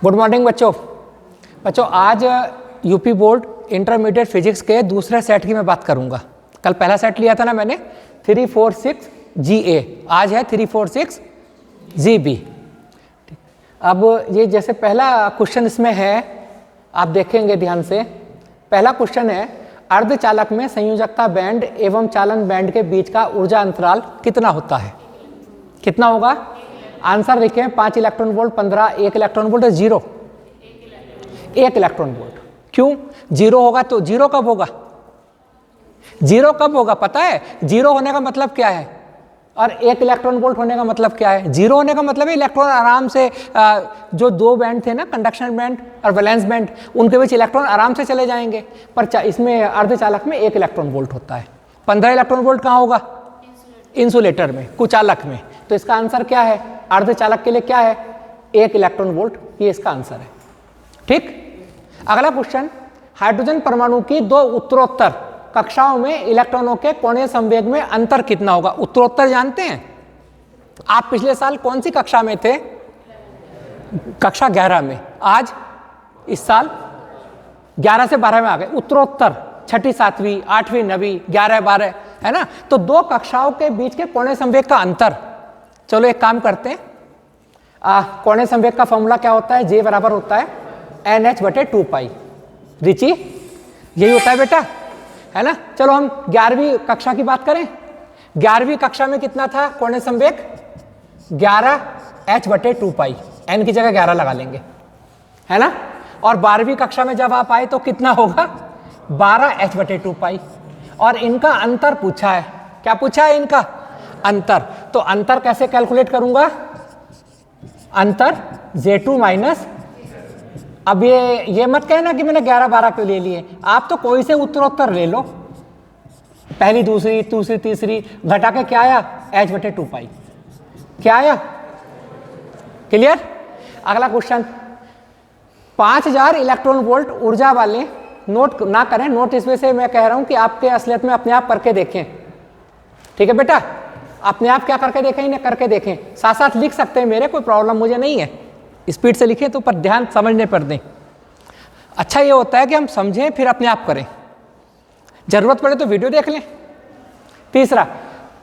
Good morning बच्चों। आज UP board intermediate physics के दूसरे सेट की मैं बात करूंगा। कल पहला सेट लिया था ना मैंने 346 GA, आज है 346 GB। अब ये जैसे पहला क्वेश्चन इसमें है, आप देखेंगे ध्यान से। पहला क्वेश्चन है अर्धचालक में संयोजकता बैंड एवं चालन बैंड के बीच का ऊर्जा अंतराल कितना होता है? कितना होगा? आंसर लिखें 5 electron volt, 15, 1 electron volt, 0 1 electron volt. क्यों 0 होगा? तो 0 कब होगा? 0 कब होगा पता है? 0 होने का मतलब क्या है और 1 इलेक्ट्रॉन वोल्ट होने का मतलब क्या है? 0 होने का मतलब है इलेक्ट्रॉन आराम से जो दो बैंड थे ना, कंडक्शन बैंड और वैलेंस बैंड, उनके बीच इलेक्ट्रॉन आराम से चले जाएंगे। पर इसमें अर्धचालक में 1 इलेक्ट्रॉन वोल्ट होता है। 15 इलेक्ट्रॉन वोल्ट कहाँ होगा? इंसुलेटर में, कुचालक में। तो इसका आंसर क्या है? अर्धचालक के लिए क्या है? 1 इलेक्ट्रॉन वोल्ट, ये इसका आंसर है। ठीक। अगला क्वेश्चन, हाइड्रोजन परमाणु की 2 उत्तरोत्तर कक्षाओं में इलेक्ट्रॉनों के कोणीय संवेग में अंतर कितना होगा? उत्तरोत्तर जानते हैं आप? पिछले साल कौन सी कक्षा में थे? कक्षा 11 में। आज इस साल 11 से 12 में आ गए। उत्तरोत्तर 6ठी 7वीं 8वीं 9वीं 11 12 है ना। तो 2 कक्षाओं के बीच के कोणीय संवेग का अंतर। चलो एक काम करते हैं, कोणीय संवेग का फॉर्मूला क्या होता है? J बराबर होता है NH/2π। रिची यही होता है बेटा, है ना। चलो हम 11वीं कक्षा की बात करें। 11वीं कक्षा में कितना था कोणीय संवेग? 11H/2π। n की जगह 11 लगा लेंगे, है ना। और 12वीं कक्षा में जब आप आए तो कितना होगा? 12H/2π। और इनका अंतर पूछा है। क्या पूछा है? इनका अंतर। तो अंतर कैसे कैलकुलेट करूंगा? अंतर J2 माइनस, अब ये मत कहना कि मैंने 11 12 पे ले लिए। आप तो कोई से उत्तरोत्तर ले लो, पहली दूसरी तीसरी, घटा के क्या आया? H/2π। क्या आया? क्लियर। अगला क्वेश्चन, 5000 इलेक्ट्रॉन वोल्ट ऊर्जा वाले, नोट ना करें, नोट इसमें से मैं कह रहा हूं कि आपके असलियत में अपने आप करके देखें। ठीक है बेटा, अपने आप क्या करके देखें? इन्हें करके देखें। साथ साथ लिख सकते हैं, मेरे कोई प्रॉब्लम मुझे नहीं है। स्पीड से लिखें तो पर ध्यान समझने पर दें। अच्छा ये होता है कि हम समझें फिर अपने आप करें, जरूरत पड़े तो वीडियो देख लें। तीसरा,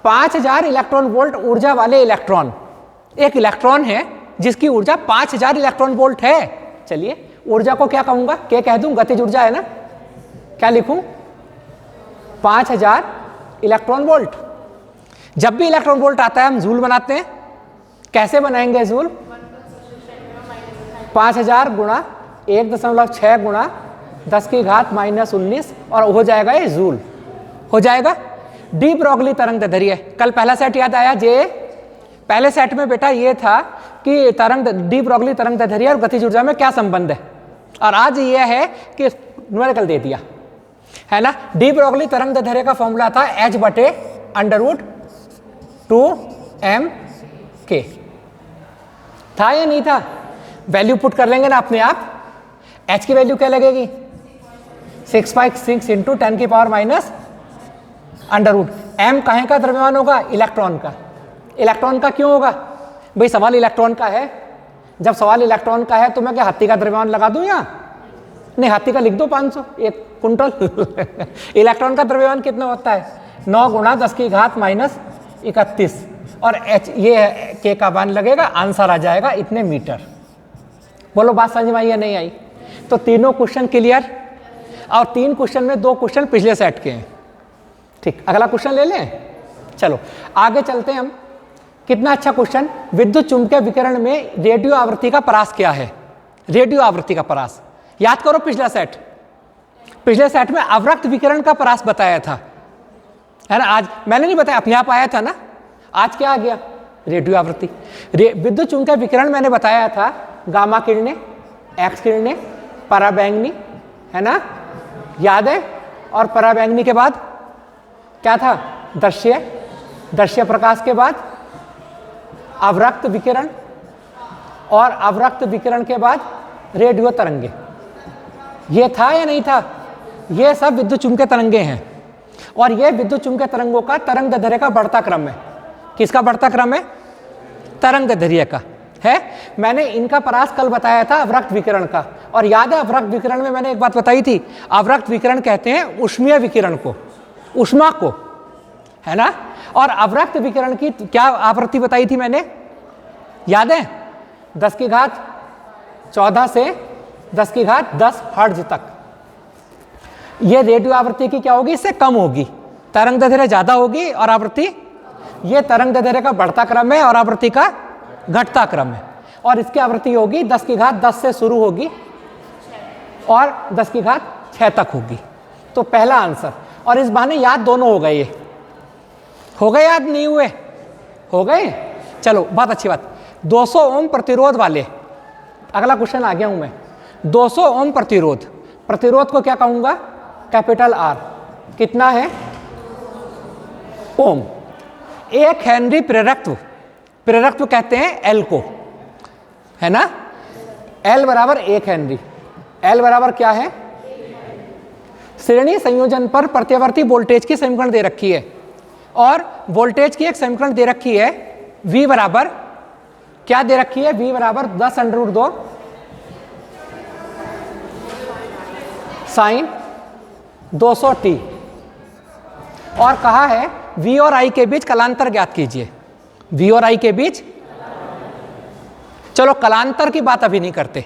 5000 इलेक्ट्रॉन वोल्ट ऊर्जा वाले इलेक्ट्रॉन, एक इलेक्ट्रॉन है जिसकी ऊर्जा 5000 इलेक्ट्रॉन वोल्ट है। चलिए ऊर्जा को क्या कहूंगा? क्या कह दूं? गतिज ऊर्जा है ना। क्या लिखूं? 5000 इलेक्ट्रॉन वोल्ट। जब भी इलेक्ट्रॉन वोल्ट आता है हम जूल बनाते हैं। कैसे बनाएंगे जूल? 5000 गुणा 1.6 गुणा 10 की घात -19 और हो जाएगा ये जूल। हो जाएगा। डी ब्रॉगली तरंग दैर्ध्य। कल पहला सेट याद आया जे? पहले सेट में बेटा ये था कि तरंग डी ब्रॉगली तरंग दैर्ध्य और गतिज ऊर्जा में क्या संबंध है, और आज ये है कि न्यूमेरिकल दे दिया, है ना। डी ब्रॉगली तरंग दैर्ध्य का फॉर्मूला था H/√2m/k। था या नहीं था? वैल्यू पुट कर लेंगे ना अपने आप। H की वैल्यू क्या लगेगी? 6/6 × 10⁻⁻√। m कहाँ का द्रव्यमान होगा? इलेक्ट्रॉन का। इलेक्ट्रॉन का क्यों होगा भाई? सवाल इलेक्ट्रॉन का है। जब सवाल इलेक्ट्रॉन का है तो मैं क्या हाथी का द्रव्यमान लगा दूं? या नहीं, हाथी का लिख दो 500, 1 कुंटल। इलेक्ट्रॉन का द्रव्यमान कितना होता है? 9 गुणा 10 की घात -31 और H ये K का मान लगेगा, आंसर आ जाएगा इतने मीटर। बोलो बात समझ में आई या नहीं आई? तो तीनों क्वेश्चन क्लियर, और 3 क्वेश्चन में 2 क्वेश्चन पिछले सेट के हैं। ठीक, अगला क्वेश्चन ले लें। चलो आगे चलते हैं हम। कितना अच्छा क्वेश्चन। विद्युत चुंबकीय विकिरण में रेडियो आवृत्ति का परास क्या है? रेडियो आवृत्ति का परास याद करो। पिछले सेट में अवरक्त विकिरण का परास बताया था, है ना। आज मैंने नहीं बताया, अपने आप आया था ना। आज क्या आ गया? रेडियो आवृत्ति। विद्युत चुंबकीय विकिरण मैंने बताया था, गामा किरणें, एक्स किरणें, पराबैंगनी, है ना, याद है। और पराबैंगनी के बाद क्या था? दृश्य प्रकाश के बाद अवरक्त विकिरण, और अवरक्त विकिरण के बाद रेडियो तरंगे। ये था या नहीं था? ये सब विद्युत चुंबकीय तरंगे हैं, और ये विद्युत चुंबकीय तरंगों का तरंग दैर्ध्य का बढ़ता क्रम है। किसका बढ़ता क्रम है? तरंग दैर्ध्य का। है। मैंने इनका परास कल बताया था अवरक्त विकिरण का, और याद है अवरक्त विकिरण में मैंने एक बात बताई थी, अवरक्त विकिरण कहते हैं ऊष्मीय विकिरण को, ऊष्मा को, है ना। और अवरक्त विकिरण की क्या आवृत्ति बताई थी मैंने, याद है? 10 की घात 14 से 10 की घात 10 हर्ट्ज तक। ये रेडियो आवृत्ति की क्या होगी, इससे कम होगी। तरंग दैर्ध्य ज्यादा होगी और आवृत्ति, ये तरंग दैर्ध्य का बढ़ता क्रम है और आवृत्ति का घटता क्रम है। और इसकी आवृत्ति होगी 10 की घात 10 से शुरू होगी और 10 की घात 6 तक होगी। तो पहला आंसर। और इस बहाने याद दोनों हो गए, ये हो गए, याद नहीं हुए, हो गए। चलो बहुत अच्छी बात। 200 ओम प्रतिरोध वाले, अगला क्वेश्चन आ गया हूं मैं। 200 ओम प्रतिरोध, प्रतिरोध को क्या कहूंगा, कैपिटल आर, कितना है, ओम। 1 हेनरी प्रेरकत्व, प्रेरकत्व कहते हैं एल को, है ना। एल बराबर 1 हेनरी, एल बराबर क्या है, श्रेणी संयोजन पर प्रत्यावर्ती वोल्टेज की समीकरण दे रखी है, और वोल्टेज की एक समीकरण दे रखी है, V बराबर क्या दे रखी है, V बराबर 10√2 साइन 200t, और कहा है V और I के बीच कलांतर ज्ञात कीजिए। V और I के बीच, चलो कलांतर की बात अभी नहीं करते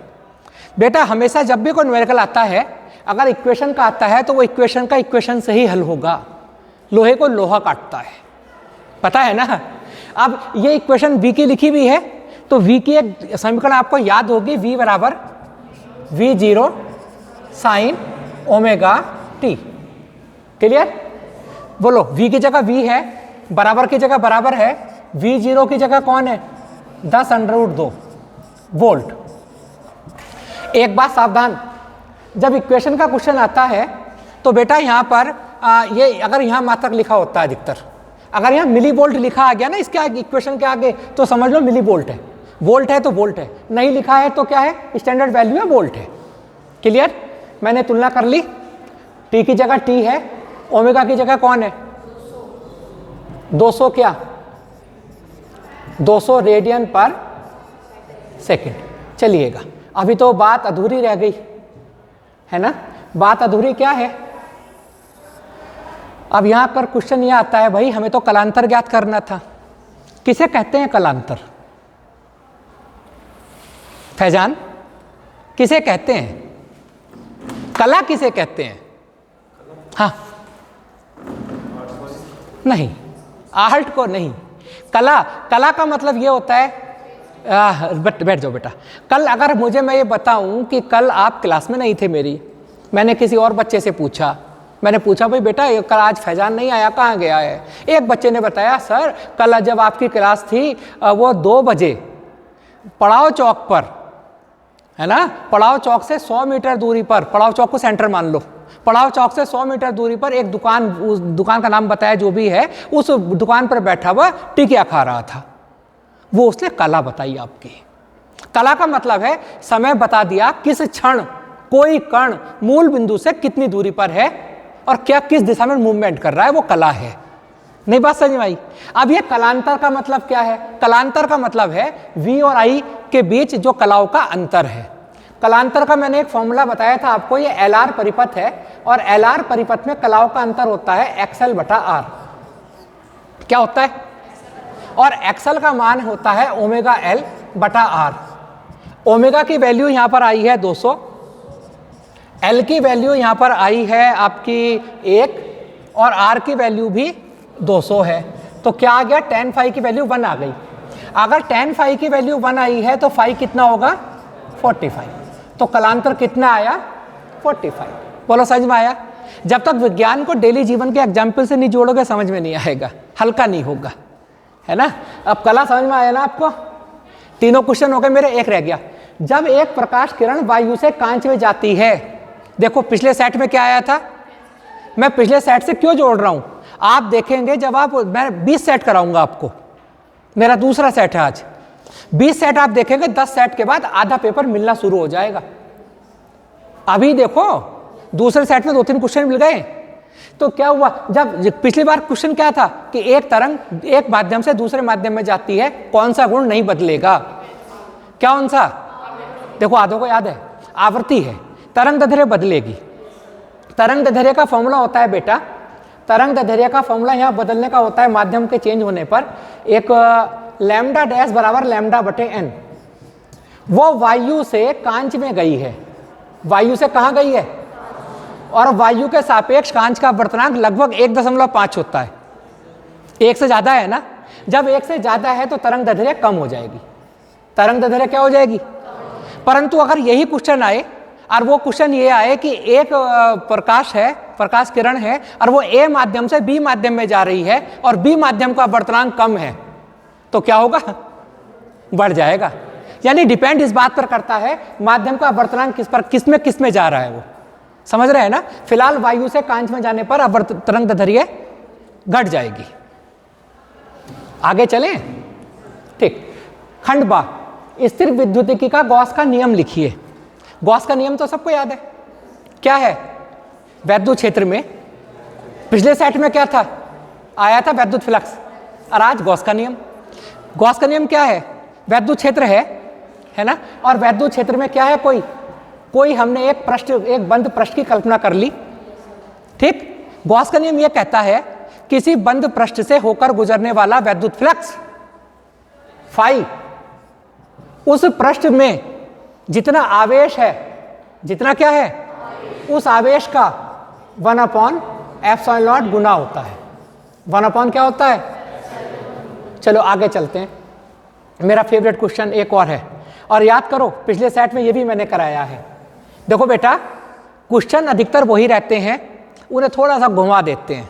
बेटा। हमेशा जब भी कोई न्यूमेरिकल आता है, अगर इक्वेशन का आता है तो वो इक्वेशन का इक्वेशन से ही हल होगा। लोहे को लोहा काटता है, पता है ना। अब ये इक्वेशन V की लिखी हुई है, तो V की एक समीकरण आपको याद होगी, V बराबर V0 sine omega t। Clear? बोलो, V की जगह V है, बराबर की जगह बराबर है, V0 की जगह कौन है, 10√2 वोल्ट। एक बात सावधान, जब इक्वेशन का क्वेश्चन आता है तो बेटा यहाँ पर ये अगर यहाँ मात्रक लिखा होता है अधिकतर, अगर यहाँ मिली वोल्ट लिखा आ गया ना इसके आगे, इक्वेशन के आगे, तो समझ लो मिली वोल्ट है, वोल्ट है तो वोल्ट है, नहीं लिखा है तो क्या है, स्टैंडर्ड वैल्यू है, वोल्ट है। क्लियर? मैंने तुलना कर ली, टी की जगह टी है, ओमेगा की जगह कौन है, 200 क्या, 200 रेडियन पर सेकेंड। चलिएगा, अभी तो बात अधूरी रह गई है ना। बात अधूरी क्या है, अब यहां पर क्वेश्चन ये आता है, भाई हमें तो कलांतर ज्ञात करना था। किसे कहते हैं कलांतर, फैजान किसे कहते हैं, कला किसे कहते हैं? हाँ, नहीं, आर्ट को नहीं, कला, कला का मतलब ये होता है, बैठ जाओ बेटा। कल अगर मुझे मैं ये बताऊं कि कल आप क्लास में नहीं थे मेरी, मैंने किसी और बच्चे से पूछा, मैंने पूछा भाई बेटा कल आज फैजान नहीं आया, कहाँ गया है? एक बच्चे ने बताया सर कल जब आपकी क्लास थी वो 2 बजे पड़ाव चौक पर, है ना, पड़ाव चौक से 100 मीटर दूरी पर, पड़ाव चौक को सेंटर मान लो, पड़ाव चौक से 100 मीटर दूरी पर एक दुकान, उस दुकान का नाम बताया जो भी है, उस दुकान पर बैठा हुआ टिकिया खा रहा था। वो उसने कला बताई आपकी। कला का मतलब है समय बता दिया, किस क्षण कोई कण मूल बिंदु से कितनी दूरी पर है और क्या किस दिशा में मूवमेंट कर रहा है, वो कला है। नहीं बात समझ में आई? अब ये कलांतर का मतलब क्या है? कलांतर का मतलब है V और I के बीच जो कलाओं का अंतर है। कलांतर का मैंने एक फॉर्मूला बताया था आपको, ये LR परिपथ है, और LR परिपथ में कलाओं का अंतर होता है XL बटा R। क्या होता है? और XL का मान होता है ओमेगा L बटा R। ओमेगा की वैल्यू यहाँ पर आई है 200, L की वैल्यू यहाँ पर आई है आपकी 1, और R की वैल्यू भी 200 है। तो क्या आ गया, tan phi की वैल्यू 1 आ गई। अगर tan phi की वैल्यू 1 आई है तो phi कितना होगा, 45। तो कलांतर कितना आया, 45। बोलो समझ में आया? जब तक विज्ञान को डेली जीवन के एग्जाम्पल से नहीं जोड़ोगे समझ में नहीं आएगा, हल्का नहीं होगा, है ना। अब कला समझ में आया ना आपको? तीनों क्वेश्चन हो गए मेरे, एक रह गया। जब एक प्रकाश किरण वायु से कांच में जाती है, देखो पिछले सेट में क्या आया था, मैं पिछले सेट से क्यों जोड़ रहा हूं, आप देखेंगे जब आप, मैं 20 सेट कराऊंगा आपको, मेरा दूसरा सेट है आज, 20 सेट आप देखेंगे, 10 सेट के बाद आधा पेपर मिलना शुरू हो जाएगा। अभी देखो दूसरे सेट में 2-3 क्वेश्चन मिल गए। तो क्या हुआ, जब पिछली बार क्वेश्चन क्या था कि एक तरंग एक माध्यम से दूसरे माध्यम में जाती है, कौन सा गुण नहीं बदलेगा, कौन सा? देखो आधों को याद है, आवृत्ति है। तरंग दैर्ध्य बदलेगी। तरंग दैर्ध्य का फॉर्मूला होता है बेटा, तरंग दैर्ध्य का फॉर्मूला यहाँ बदलने का होता है माध्यम के चेंज होने पर। एक लैम्डा डैश बराबर लैम्डा बटे एन। वो वायु से कांच में गई है, वायु से कहाँ गई है? और वायु के सापेक्ष कांच का अपवर्तनांक लगभग 1.5 होता है। 1 से ज्यादा है ना? जब 1 से ज्यादा है तो तरंग दैर्ध्य कम हो जाएगी। तरंग दैर्ध्य क्या हो जाएगी? परंतु अगर यही क्वेश्चन आए और वो क्वेश्चन ये आए कि एक प्रकाश है, प्रकाश किरण है और वो ए माध्यम से बी माध्यम में जा रही है और बी माध्यम का अपवर्तनांक कम है, तो क्या होगा? बढ़ जाएगा। यानी डिपेंड इस बात पर करता है माध्यम का अपवर्तनांक किस में जा रहा है, वो समझ रहे हैं ना? फिलहाल वायु से कांच में जाने पर तरंग दैर्ध्य घट जाएगी। आगे चलें, ठीक। खंड बा, स्थिर विद्युतिकी का गॉस का नियम लिखिए। गॉस का नियम तो सबको याद है, क्या है? वैद्युत क्षेत्र में पिछले सेट में क्या था? आया था विद्युत फ्लक्स, और आज गॉस का नियम। गॉस का नियम क्या है? वैद्युत क्षेत्र है ना? और वैद्युत क्षेत्र में क्या है? कोई हमने एक बंद पृष्ठ की कल्पना कर ली, ठीक। गॉस का नियम यह कहता है किसी बंद पृष्ठ से होकर गुजरने वाला वैद्युत फ्लक्स फाई, उस पृष्ठ में जितना आवेश है, जितना क्या है, उस आवेश का 1/ε0 गुना होता है। 1 क्या होता है? चलो आगे चलते हैं। मेरा फेवरेट क्वेश्चन एक और है, और याद करो पिछले सेट में ये भी मैंने कराया है। देखो बेटा, क्वेश्चन अधिकतर वही रहते हैं, उन्हें थोड़ा सा घुमा देते हैं।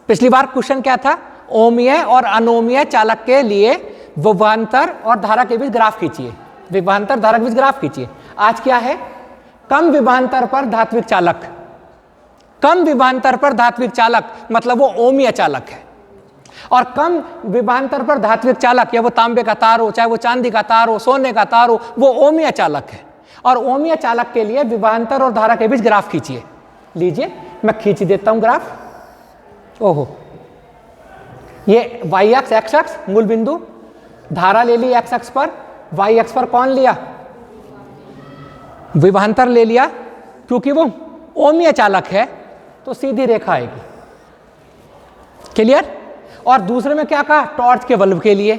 पिछली बार क्वेश्चन क्या था? ओमीय और अनोमीय चालक के लिए विभवांतर और धारा के बीच ग्राफ खींचिए। विभवांतर धारा के बीच ग्राफ खींचिए। आज क्या है? कम विभवांतर पर धात्विक चालक। कम विभवांतर पर धात्विक चालक मतलब वो ओमीय चालक है, और कम विभवांतर पर धात्विक चालक, या वो तांबे का तार हो, चाहे वो चांदी का तार हो, सोने का तार हो, वो ओमीय चालक है। और ओमीय चालक के लिए विभवांतर और धारा के बीच ग्राफ खींचिए। लीजिए मैं खींच देता हूं ग्राफ। ओहो, ये वाई अक्ष एक्स अक्ष मूल बिंदु, धारा ले ली एक्स अक्ष पर, वाई अक्ष पर कौन लिया? विभवांतर ले लिया, क्योंकि वो ओमीय चालक है तो सीधी रेखा आएगी। क्लियर? और दूसरे में क्या कहा? टॉर्च के बल्ब के लिए।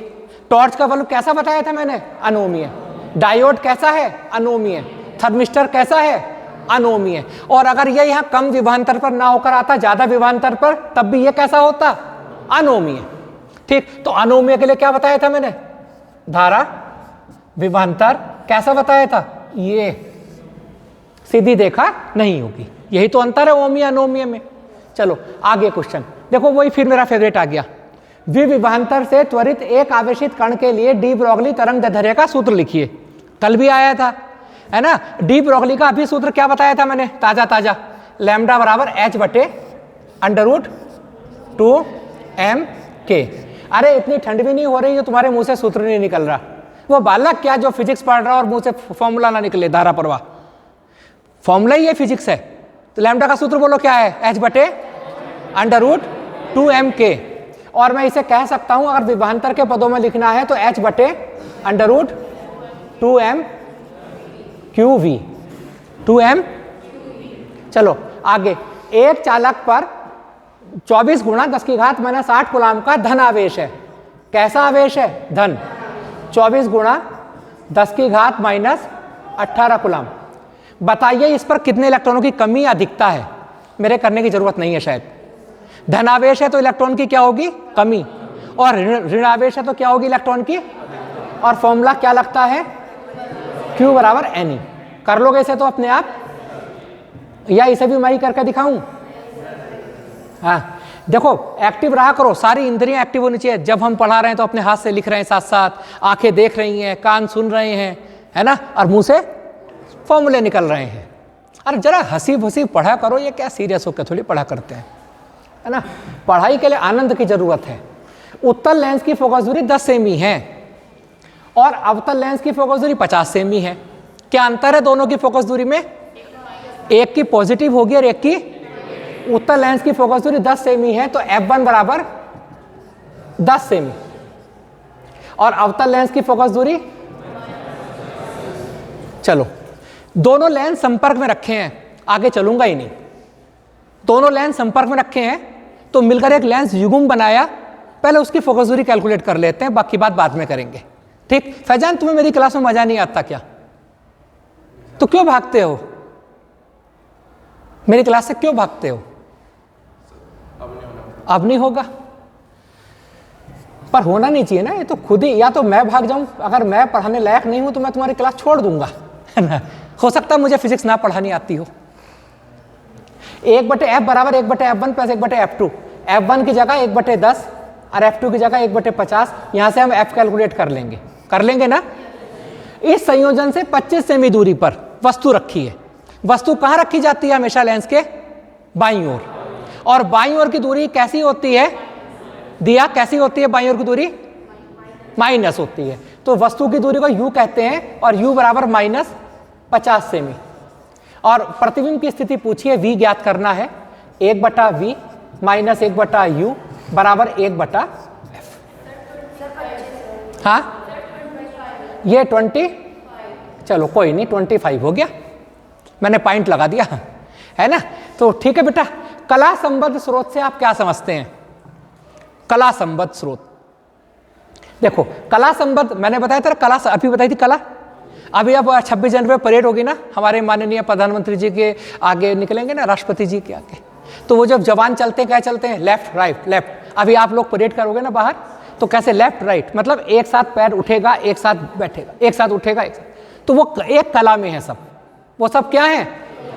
टॉर्च का बल्ब कैसा बताया था मैंने? अनोमीय। डायोड कैसा है? अनोमीय। थर्मिस्टर कैसा है? अनोमीय। और अगर ये यहाँ कम विभवांतर पर ना होकर आता, ज्यादा विभवांतर पर, तब भी ये कैसा होता? अनोमीय। ठीक, तो अनोमीय के लिए क्या बताया था मैंने? धारा विभवांतर कैसा बताया था? ये सीधी रेखा नहीं होगी। यही तो अंतर है ओमीय अनोमीय में। चलो आगे क्वेश्चन देखो, वही फिर मेरा फेवरेट आ गया। विभवांतर से त्वरित एक आवेशित कण के लिए डी ब्रोगली तरंग दैर्ध्य का सूत्र लिखिए। कल भी आया था, है ना? डी ब्रोगली का अभी सूत्र क्या बताया था मैंने? ताजा लैम्डा बराबर h बटे √2m_k। अरे इतनी ठंड भी नहीं हो रही जो तुम्हारे मुंह से सूत्र नहीं निकल रहा। वो बालक क्या जो फिजिक्स पढ़ रहा और मुंह से फॉर्मूला ना निकले, धारा प्रवाह फॉर्मूला ही ये फिजिक्स है। तो लैम्डा का सूत्र बोलो क्या है? h बटे √2m_k। और मैं इसे कह सकता हूं, अगर विभवांतर के पदों में लिखना है तो h बटे √2m_qv। 2m। चलो आगे, एक चालक पर 24 × 10⁻⁻⁸ कूलाम का धन आवेश है। कैसा आवेश है? धन। 24 × 10⁻⁻18 कूलाम। बताइए इस पर कितने इलेक्ट्रॉनों की कमी अधिकता है? मेरे करने की जरूरत नहीं है शायद। धनावेश है तो इलेक्ट्रॉन की क्या होगी? कमी। और ऋणावेश है तो क्या होगी? इलेक्ट्रॉन की। और फॉर्मूला क्या लगता है? Q बराबर Ne। कर लोगे इसे तो अपने आप, या इसे भी मैं ही करके दिखाऊं? हाँ देखो, एक्टिव रहा करो, सारी इंद्रियां एक्टिव होनी चाहिए। जब हम पढ़ा रहे हैं तो अपने हाथ से लिख रहे हैं, साथ साथ आंखें देख रही हैं, कान सुन रहे हैं, है ना? और मुंह से फॉर्मूले निकल रहे हैं। अरे जरा हंसी भसी पढ़ा करो, ये क्या सीरियस होकर थोड़ी पढ़ा करते हैं, है ना? पढ़ाई के लिए आनंद की जरूरत है। उत्तल लेंस की फोकस दूरी 10 सेमी है और अवतल लेंस की फोकस दूरी 50 सेमी है। क्या अंतर है दोनों की फोकस दूरी में? एक की पॉजिटिव होगी और एक की, उत्तल लेंस की फोकस दूरी 10 सेमी है तो f1 बराबर 10 सेमी, और अवतल लेंस की फोकस दूरी चलो, दोनों लेंस संपर्क में रखे हैं, आगे चलूंगा ही नहीं। दोनों लेंस संपर्क में रखे हैं तो मिलकर एक लेंस युग्म बनाया। पहले उसकी फोकस दूरी कैलकुलेट कर लेते हैं, बाकी बात बाद में करेंगे। ठीक। फैजान, तुम्हें मेरी क्लास में मजा नहीं आता क्या? तो क्यों भागते हो? मेरी क्लास से क्यों भागते हो? अब नहीं होगा, पर होना नहीं चाहिए ना। ये तो खुद ही, या तो मैं भाग जाऊं, अगर मैं पढ़ाने लायक नहीं हूं तो मैं तुम्हारी क्लास छोड़ दूंगा, है ना। हो सकता है मुझे फिजिक्स ना पढ़ानी आती हो। 1/f बराबर 1/f1 प्लस 1/f2। f1 की जगह 1/10 और f2 की जगह 1/50। यहां से हम f कैलकुलेट कर लेंगे ना। इस संयोजन से 25 सेमी दूरी पर वस्तु रखी है। वस्तु कहां रखी जाती है? हमेशा लेंस के बाईं ओर। और बाईं ओर की दूरी कैसी होती है? दिया कैसी होती है? बाईं ओर की दूरी माइनस होती है। तो वस्तु की दूरी को u कहते हैं और u बराबर -50 सेमी। और प्रतिबिंब की स्थिति पूछिए, v ज्ञात करना है। 1/v माइनस 1/u बराबर 1/f। हाँ, ये 20, चलो कोई नहीं, 25 हो गया, मैंने पॉइंट लगा दिया, है ना। तो ठीक है बेटा, कला संबद्ध स्रोत से आप क्या समझते हैं? कला संबद्ध स्रोत, देखो कला संबद्ध, मैंने बताया था कला, अभी बताई थी कला। अभी अब 26 जनवरी परेड होगी ना, हमारे माननीय प्रधानमंत्री जी के आगे निकलेंगे ना, राष्ट्रपति जी के आगे, तो वो जब जवान चलते हैं, क्या चलते हैं? Left right left. अभी आप लोग परेड करोगे ना बाहर, तो कैसे? लेफ्ट राइट, मतलब एक साथ पैर उठेगा, एक साथ बैठेगा, एक साथ उठेगा, एक साथ। तो वो एक कला में है सब, वो सब क्या है?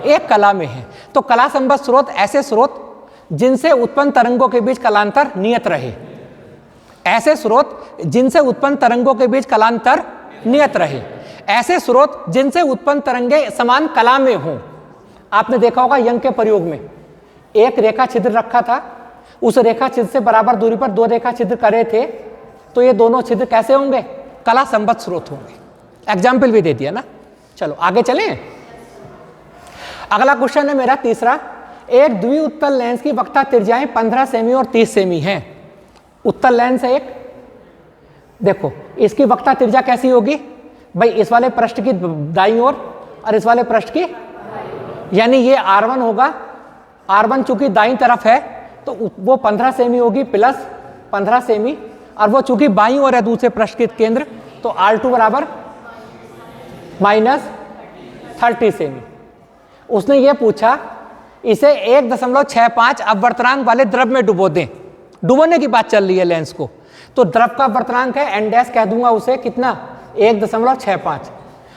एक कला में है। तो कला संबद्ध स्रोत ऐसे स्रोत जिनसे उत्पन्न तरंगों के बीच कलांतर नियत रहे। ऐसे स्रोत जिनसे उत्पन्न तरंगों के बीच कलांतर नियत रहे। ऐसे स्रोत जिनसे उत्पन्न तरंगे समान कला में हों। आपने देखा होगा यंग के प्रयोग में एक रेखा छिद्र रखा था, उस रेखा छिद्र से बराबर दूरी पर 2 रेखा छिद्र करे थे, तो ये दोनों छिद्र कैसे होंगे? कला संबद्ध स्रोत होंगे। एग्जाम्पल भी दे दिया ना। चलो आगे चलें। अगला क्वेश्चन है मेरा तीसरा। एक द्विउत्तल लेंस की वक्रता त्रिज्याएं 15 सेमी और 30 सेमी हैं। उत्तल लेंस है एक, देखो इसकी वक्रता त्रिज्या कैसी होगी भाई? इस वाले पृष्ठ की दाईं ओर और इस वाले पृष्ठ की, यानी ये R1 होगा। R1 चूंकि दाईं तरफ है तो वो 15 सेमी होगी प्लस 15 सेमी, और वो चूंकि बाईं ओर है दूसरे पृष्ठ के केंद्र, तो R2 बराबर -30 सेमी। उसने ये पूछा इसे 1.65 अपवर्तनांक वाले द्रव में डुबो दें। डुबोने की बात चल रही है लेंस को, तो द्रव का अपवर्तनांक है n डैश, कह दूंगा उसे कितना? 1.65,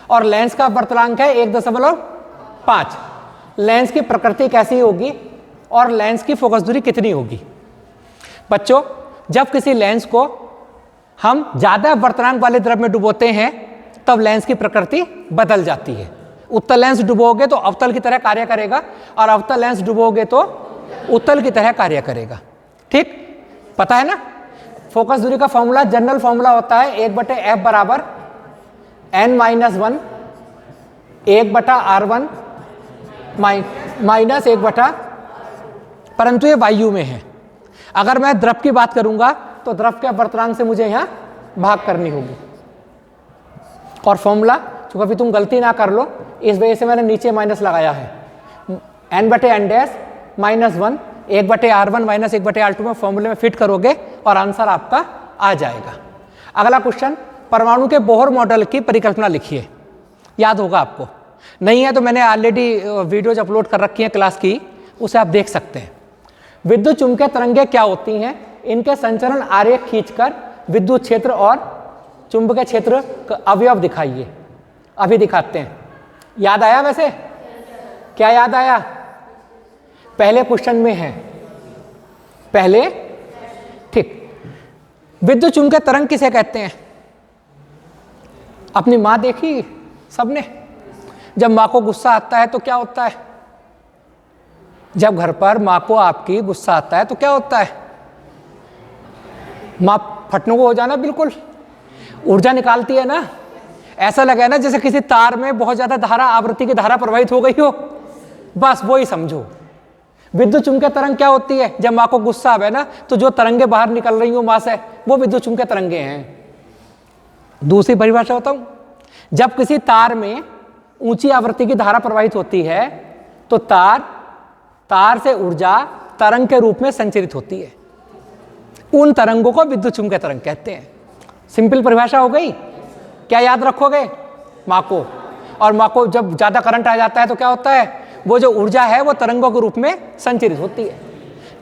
और लेंस का अपवर्तनांक है 1.5। लेंस की प्रकृति कैसी होगी और लेंस की फोकस दूरी कितनी होगी? बच्चों, जब किसी लेंस को हम ज्यादा अपवर्तनांक वाले द्रव में डुबोते हैं तब लेंस की प्रकृति बदल जाती है। उत्तल लेंस डुबोगे तो अवतल की तरह कार्य करेगा, और अवतल लेंस डुबोगे तो उत्तल की तरह कार्य करेगा। ठीक, पता है ना। फोकस दूरी का फॉर्मूला, जनरल फॉर्मूला होता है 1/f बराबर n-1 1/r1 माइनस 1/, परंतु ये वायु में है। अगर मैं द्रव की बात करूंगा तो द्रव के अपवर्तनांक से मुझे यहां भाग करनी होगी, और फॉर्मूला चूंकि अभी तुम गलती ना कर लो इस वजह से मैंने नीचे माइनस लगाया है। n/n dash -1 1/r1 minus 1/r2 में फॉर्मूले में फिट करोगे और आंसर आपका आ जाएगा। अगला क्वेश्चन, परमाणु के बोहर मॉडल की परिकल्पना लिखिए। याद होगा आपको, नहीं है तो मैंने ऑलरेडी वीडियोज अपलोड कर रखी हैं क्लास की, उसे आप देख सकते हैं। विद्युत चुंबकीय तरंगें क्या होती हैं? इनके संचरण आरेख खींचकर विद्युत क्षेत्र और चुंबकीय क्षेत्र का अवयव दिखाइए। अभी दिखाते हैं। याद आया? वैसे क्या याद आया? पहले क्वेश्चन में है पहले। ठीक, विद्युत चुंबकीय तरंग किसे कहते हैं? अपनी माँ देखी सबने, जब माँ को गुस्सा आता है तो क्या होता है? जब घर पर माँ को आपकी गुस्सा आता है तो क्या होता है? माँ फटने को हो जाना, बिल्कुल ऊर्जा निकालती है ना। ऐसा लगे ना जैसे किसी तार में बहुत ज्यादा धारा, आवृत्ति की धारा प्रवाहित हो गई हो, बस वो ही समझो। विद्युत चुंबकीय तरंग क्या होती है? जब माँ को गुस्सा आवे ना तो जो तरंगे बाहर निकल रही हो माँ से, वो विद्युत चुंबकीय तरंगे हैं। दूसरी परिभाषा बताऊं, जब किसी तार में ऊंची आवृत्ति की धारा प्रवाहित होती है तो तार से ऊर्जा तरंग के रूप में संचरित होती है। उन तरंगों को विद्युत चुम्बकीय तरंग कहते हैं। सिंपल परिभाषा हो गई। क्या याद रखोगे? माको। और माको जब ज़्यादा करंट आ जाता है तो क्या होता है? वो जो ऊर्जा है वो तरंगों के रूप में संचरित होती है।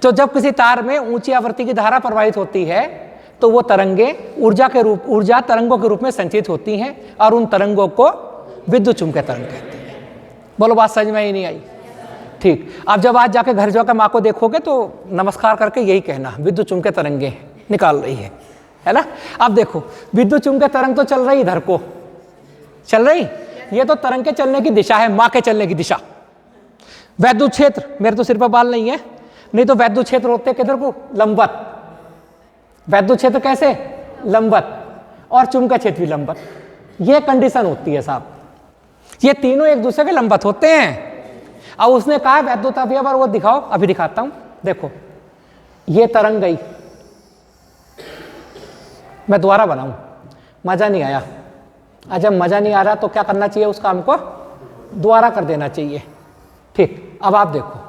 तो जब किसी तार में ऊंची आवृत्ति की धारा प्रवाहित होती है तो वो तरंगे ऊर्जा तरंगों के रूप में संचरित होती हैं और उन तरंगों को विद्युत चुम्बकीय तरंग कहते हैं। बोलो, बात समझ में ही नहीं आई? ठीक। अब जब आज जाके घर जाकर माँ को देखोगे तो नमस्कार करके यही कहना, विद्युत चुम्बकीय तरंगे निकाल रही है ना। अब देखो, विद्युत चुम्बकीय तरंग तो चल रही इधर को चल रही, ये तो तरंग के चलने की दिशा है, माँ के चलने की दिशा। वैद्युत क्षेत्र, मेरे तो सिर पर बाल नहीं है, नहीं तो वैद्युत क्षेत्र होते किधर को? लंबवत। वैद्युत क्षेत्र कैसे? लंबवत। और चुम्बकीय क्षेत्र भी लंबवत। ये कंडीशन होती है साहब, ये तीनों एक दूसरे के लंबवत होते हैं। अब उसने कहा वैद्युत अवयव, वो दिखाओ, अभी दिखाता हूं। देखो, ये तरंग गई, मैं दोबारा बनाऊं, मजा नहीं आया। जब मजा नहीं आ रहा तो क्या करना चाहिए? उस काम को दोबारा कर देना चाहिए। ठीक। अब आप देखो,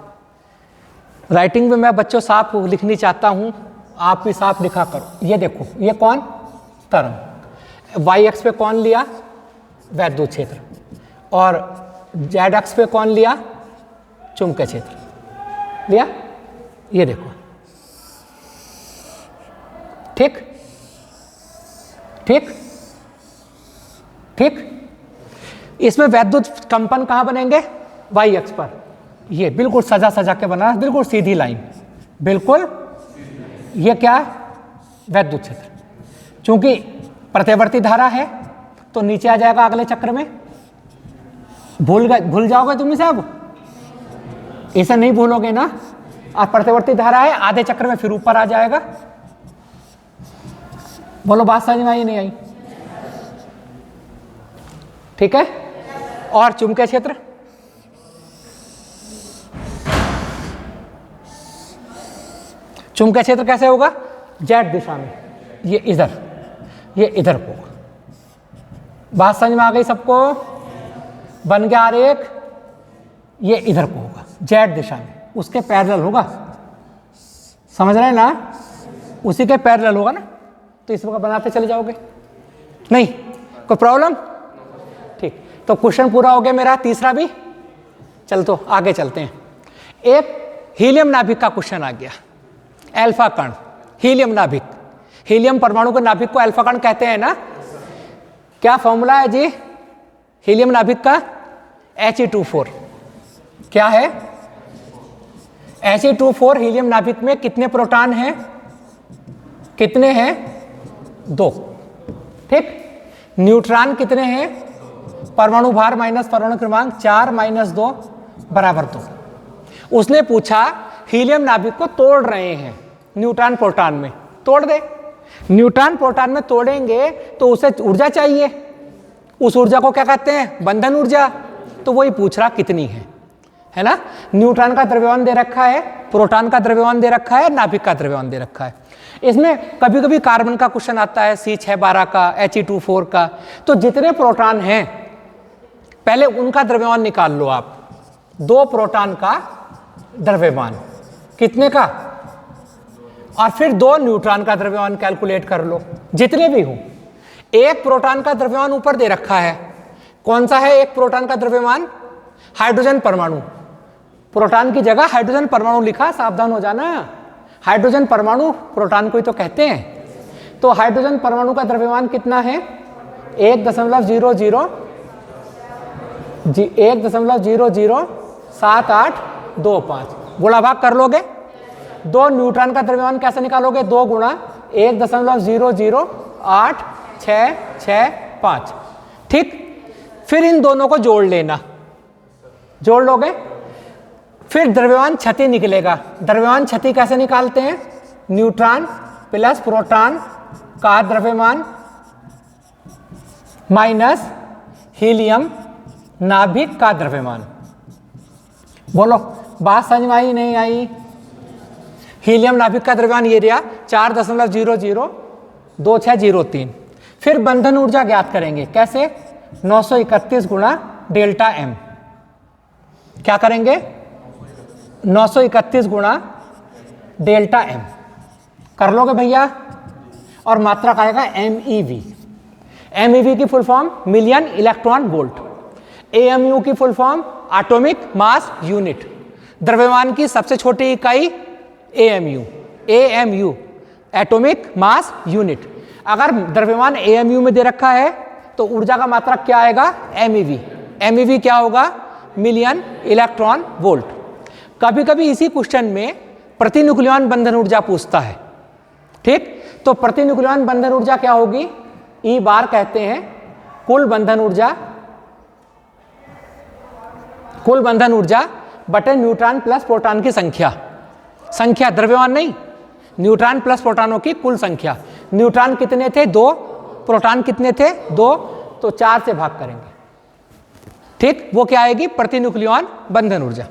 राइटिंग में मैं बच्चों साफ लिखनी चाहता हूं, आप भी साफ लिखा करो। ये देखो, ये कौन? तरंग। वाई एक्स पे कौन लिया? वैद्युत क्षेत्र। और जेड एक्स पे कौन लिया? चुम्बकीय क्षेत्र लिया। ये देखो, ठीक ठीक ठीक। इसमें वैद्युत कंपन कहां बनेंगे? वाई एक्स पर। ये बिल्कुल सजा के बना, बिल्कुल सीधी लाइन, बिल्कुल। ये क्या? वैद्युत क्षेत्र। चूंकि प्रतिवर्ती धारा है तो नीचे आ जाएगा अगले चक्र में। भूल जाओगे तुम इसे? अब इसे नहीं भूलोगे ना। अब प्रतिवर्ती धारा है, आधे चक्र में फिर ऊपर आ जाएगा। बोलो, बात समझ में आई नहीं आई? ठीक है। और चुम्बकीय क्षेत्र, चुम्बकीय क्षेत्र कैसे होगा? जेड दिशा में। ये इधर को। बात समझ में आ गई सबको? बन गया आरेख। ये इधर को होगा, जेड दिशा में, उसके पैरेलल होगा। समझ रहे हैं ना? उसी के पैरेलल होगा ना। तो इस वक्त बनाते चले जाओगे, नहीं कोई प्रॉब्लम? ठीक। तो क्वेश्चन पूरा हो गया मेरा, तीसरा भी। चल तो आगे चलते हैं। एक हीलियम नाभिक का क्वेश्चन आ गया। अल्फा कण, हीलियम नाभिक, हीलियम परमाणु के नाभिक को अल्फा कण कहते हैं ना। क्या फॉर्मूला है जी हीलियम नाभिक का? He2 क्या है? He2 हीलियम नाभिक में कितने प्रोटॉन हैं? कितने हैं? 2। ठीक। न्यूट्रॉन कितने हैं? परमाणु भार माइनस परमाणु क्रमांक 4 - 2 = 2। उसने पूछा हीलियम नाभिक को तोड़ रहे हैं न्यूट्रॉन प्रोटॉन में, तोड़ दे। न्यूट्रॉन प्रोटॉन में तोड़ेंगे तो उसे ऊर्जा चाहिए। उस ऊर्जा को क्या कहते हैं? बंधन ऊर्जा। तो वही पूछ रहा कितनी है ना। न्यूट्रॉन का द्रव्यमान दे रखा है, प्रोटॉन का द्रव्यमान दे रखा है, नाभिक का द्रव्यमान दे रखा है। इसमें कभी कभी कार्बन का क्वेश्चन आता है, C612 का, He2 का। तो जितने प्रोटॉन हैं पहले उनका द्रव्यमान निकाल लो आप। 2 प्रोटॉन का द्रव्यमान कितने का, और फिर 2 न्यूट्रॉन का द्रव्यमान कैलकुलेट कर लो, जितने भी हो। एक प्रोटॉन का द्रव्यमान ऊपर दे रखा है, कौन सा है एक प्रोटॉन का द्रव्यमान? हाइड्रोजन परमाणु। प्रोटॉन की जगह हाइड्रोजन परमाणु लिखा, सावधान हो जाना। हाइड्रोजन परमाणु प्रोटॉन को ही तो कहते हैं। तो हाइड्रोजन परमाणु का द्रव्यमान कितना है? 1.007825। गुणा भाग कर लोगे। 2 न्यूट्रॉन का द्रव्यमान कैसे निकालोगे? 2 गुणा 1.0086665। ठीक। फिर इन दोनों को जोड़ लेना, जोड़ लोगे, फिर द्रव्यमान क्षति निकलेगा। द्रव्यमान क्षति कैसे निकालते हैं? न्यूट्रॉन प्लस प्रोटॉन का द्रव्यमान माइनस हीलियम नाभिक का द्रव्यमान। बोलो, बात समझ में आई नहीं आई? हीलियम नाभिक का द्रव्यमान ये रहा 4.002603। फिर बंधन ऊर्जा ज्ञात करेंगे। कैसे? 931 गुणा डेल्टा एम। क्या करेंगे? 931 गुणा डेल्टा एम कर लोगे भैया, और मात्रक आएगा MeV। MeV की full form million electron volt. AMU की full form atomic mass unit. द्रव्यमान की सबसे छोटी इकाई AMU एटॉमिक मास यूनिट। अगर द्रव्यमान AMU में दे रखा है तो ऊर्जा का मात्रक क्या आएगा? MeV। MeV क्या होगा? Million electron volt. कभी कभी इसी क्वेश्चन में प्रतिन्यूक्लियन बंधन ऊर्जा पूछता है, ठीक? तो प्रतिन्यूक्लियन बंधन ऊर्जा क्या होगी? E बार कहते हैं कुल बंधन ऊर्जा बटे न्यूट्रॉन प्लस प्रोटॉन की संख्या, द्रव्यमान नहीं, न्यूट्रॉन प्लस प्रोटॉनों की कुल संख्या। न्यूट्रॉन कितने थे? 2। प्रोटॉन कितने थे? 2। तो 4 से भाग करेंगे, ठीक? वो क्या आएगी? प्रतिन्यूक्लियन बंधन ऊर्जा।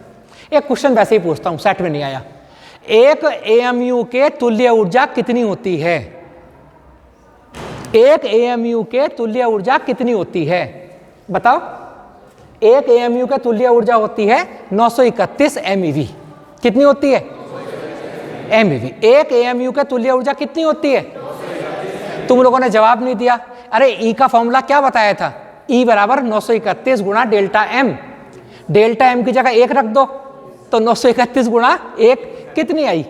एक क्वेश्चन वैसे ही पूछता हूं, सेट में नहीं आया। एक AMU के तुल्य ऊर्जा कितनी होती है? एक AMU के तुल्य ऊर्जा कितनी होती है? बताओ। एक AMU के तुल्य ऊर्जा होती है 931 MeV। कितनी होती है? MeV। एक AMU के तुल्य ऊर्जा कितनी होती है? तुम लोगों ने जवाब नहीं दिया। अरे E का फॉर्मूला क्या बताया था? E बराबर 931 गुणा डेल्टा एम। डेल्टा एम की जगह 1 रख दो तो 931 गुणा 1 कितनी आई?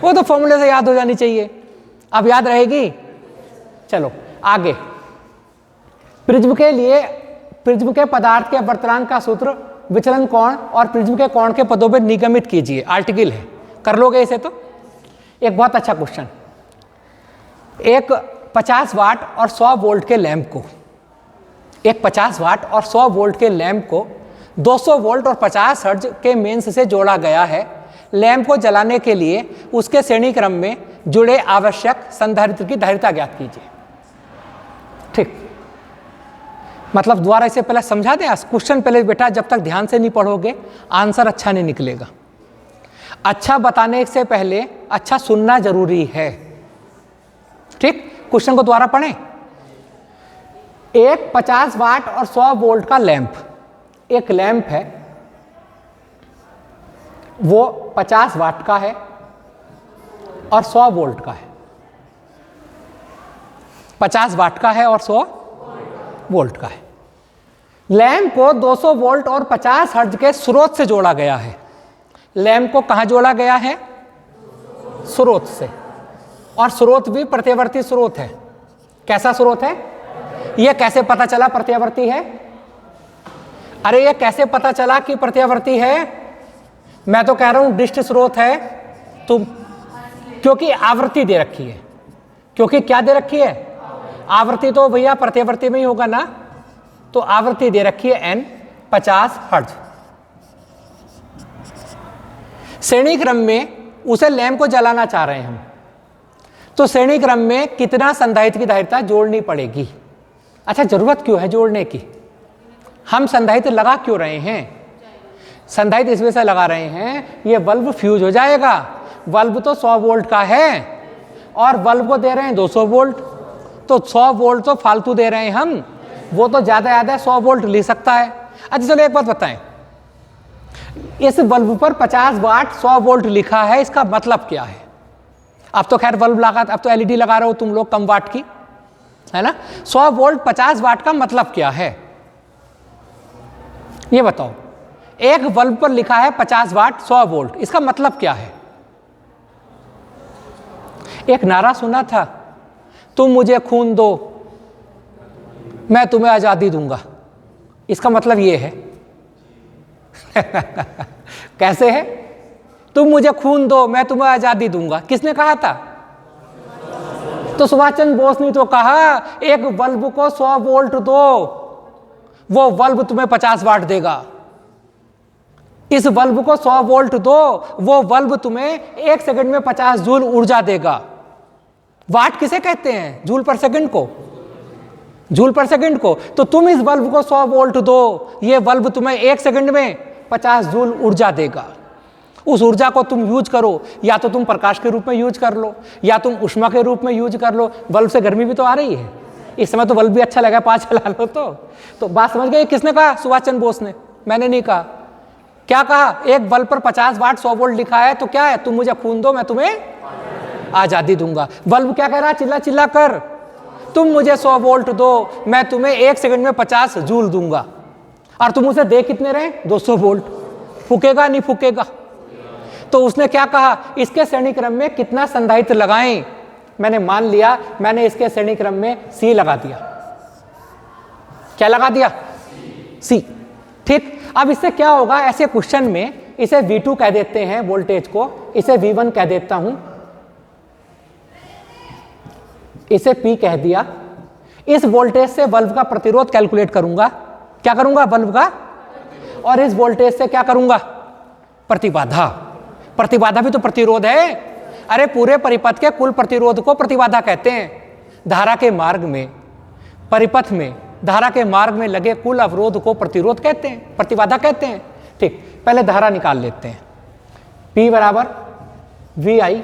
वो तो फॉर्मूले से याद हो जानी चाहिए। अब याद रहेगी? चलो आगे। प्रिज्म के पदार्थ के अपवर्तनांक का सूत्र विचलन कोण और प्रिज्म के कोण के पदों में निगमित कीजिए। आर्टिकल है, कर लोगे इसे? तो एक बहुत अच्छा क्वेश्चन। एक 50 वाट और 100 वोल्ट के लैंप को, एक 50 वाट और 100 वोल्ट के लैंप को 200 वोल्ट और 50 हर्ट्ज के मेंस से जोड़ा गया है। लैंप को जलाने के लिए उसके श्रेणी क्रम में जुड़े आवश्यक संधारित्र की धारिता ज्ञात कीजिए, ठीक? मतलब दोबारा इसे पहले समझा दें क्वेश्चन। पहले बेटा जब तक ध्यान से नहीं पढ़ोगे आंसर अच्छा नहीं निकलेगा। अच्छा बताने से पहले अच्छा सुनना जरूरी है, ठीक? क्वेश्चन को दोबारा पढ़ें। एक 50 वाट और 100 वोल्ट का लैंप, एक लैंप है, वो 50 वाट का है और 100 वोल्ट का है। 50 वाट का है और 100 वोल्ट का है। लैंप को 200 वोल्ट और 50 हर्ट्ज के स्रोत से जोड़ा गया है। लैंप को कहां जोड़ा गया है? स्रोत से। और स्रोत भी प्रत्यावर्ती स्रोत है। कैसा स्रोत है? यह कैसे पता चला प्रत्यावर्ती है? अरे ये कैसे पता चला कि प्रत्यावर्ती है? मैं तो कह रहा हूं डिस्ट स्रोत है। तुम क्योंकि आवृत्ति दे रखी है। क्योंकि क्या दे रखी है? आवृत्ति तो भैया प्रत्यावर्ती में ही होगा ना। तो आवृत्ति दे रखी है N 50 हर्ट्ज। श्रेणी क्रम में उसे लैंप को जलाना चाह रहे हैं हम, तो श्रेणी क्रम में कितना संधारित्र की धारिता जोड़नी पड़ेगी? अच्छा, जरूरत क्यों है जोड़ने की? हम संधारित्र लगा क्यों रहे हैं? संधारित्र इस वजह से लगा रहे हैं, ये बल्ब फ्यूज हो जाएगा। बल्ब तो 100 वोल्ट का है और बल्ब को दे रहे हैं 200 वोल्ट, तो 100 वोल्ट तो फालतू दे रहे हैं हम, वो तो ज्यादा 100 वोल्ट ले सकता है। अच्छा चलो एक बात बताएं, इस बल्ब पर 50 वाट 100 वोल्ट लिखा है, इसका मतलब क्या है? अब तो खैर बल्ब लगा, अब तो एलईडी लगा रहे हो तुम लोग कम वाट की, है ना। 100 वोल्ट 50 वाट का मतलब क्या है ये बताओ। एक बल्ब पर लिखा है 50 वाट 100 वोल्ट, इसका मतलब क्या है? एक नारा सुना था, तुम मुझे खून दो मैं तुम्हें आजादी दूंगा। इसका मतलब ये है कैसे है? तुम मुझे खून दो मैं तुम्हें आजादी दूंगा, किसने कहा था? तो सुभाष चंद्र बोस ने तो कहा एक बल्ब को 100 वोल्ट दो, वो बल्ब तुम्हें 50 वाट देगा। इस बल्ब को 100 वोल्ट दो, वो बल्ब तुम्हें 1 सेकंड में 50 जूल ऊर्जा देगा। वाट किसे कहते हैं? जूल पर सेकंड को, जूल पर सेकंड को। तो तुम इस बल्ब को 100 वोल्ट दो, ये बल्ब तुम्हें 1 सेकंड में 50 जूल ऊर्जा देगा। उस ऊर्जा को तुम यूज करो, या तो तुम प्रकाश के रूप में यूज कर लो, या तुम ऊष्मा के रूप में यूज कर लो। बल्ब से गर्मी भी तो आ रही है, इस समय तो बल्ब भी अच्छा लगा, 5 चला लो तो बात समझ गए। किसने कहा? सुभाष चंद्र बोस ने, मैंने नहीं कहा। क्या कहा? एक बल्ब पर 50 वाट 100 वोल्ट लिखा है तो क्या है? तुम मुझे खून दो, मैं तुम्हें आजादी दूंगा। बल्ब क्या कह रहा है? चिल्ला चिल्ला कर, तुम मुझे 100 वोल्ट दो, मैं तुम्हें 1 सेकंड में 50 जूल दूंगा। और तुम उसे दे कितने रहे? 200 वोल्ट। फूकेगा नहीं फूकेगा? तो उसने क्या कहा? इसके श्रेणी क्रम में कितना संधारित्र लगाएं? मैंने मान लिया, मैंने इसके श्रेणी क्रम में सी लगा दिया। क्या लगा दिया? सी। ठीक। अब इससे क्या होगा? ऐसे क्वेश्चन में इसे V2 कह देते हैं वोल्टेज को, इसे V1 कह देता हूं, इसे P कह दिया। इस वोल्टेज से बल्ब का प्रतिरोध कैलकुलेट करूंगा। क्या करूंगा? बल्ब का। और इस वोल्टेज से क्या करूंगा? प्रतिबाधा। प्रतिबाधा भी तो प्रतिरोध है। अरे पूरे परिपथ के कुल प्रतिरोध को प्रतिबाधा कहते हैं। धारा के मार्ग में, परिपथ में, धारा के मार्ग में लगे कुल अवरोध को प्रतिरोध कहते हैं, प्रतिबाधा कहते हैं। ठीक, पहले धारा निकाल लेते हैं। P बराबर VI,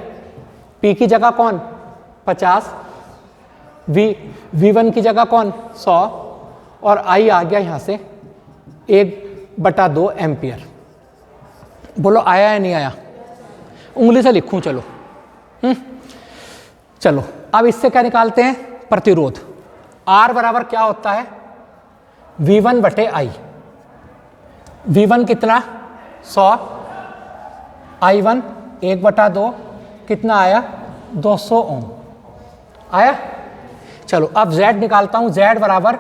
P की जगह कौन? 50, V1 की जगह कौन? 100, और I आ गया यहां से 1/2 एम्पियर। बोलो आया या नहीं आया? उंगली से लिखूं? चलो चलो, अब इससे क्या निकालते हैं? प्रतिरोध। R बराबर क्या होता है? V1/I। V1 कितना? 100, I1 1/2 कितना आया? 200 ओम आया। चलो अब Z निकालता हूं। Z बराबर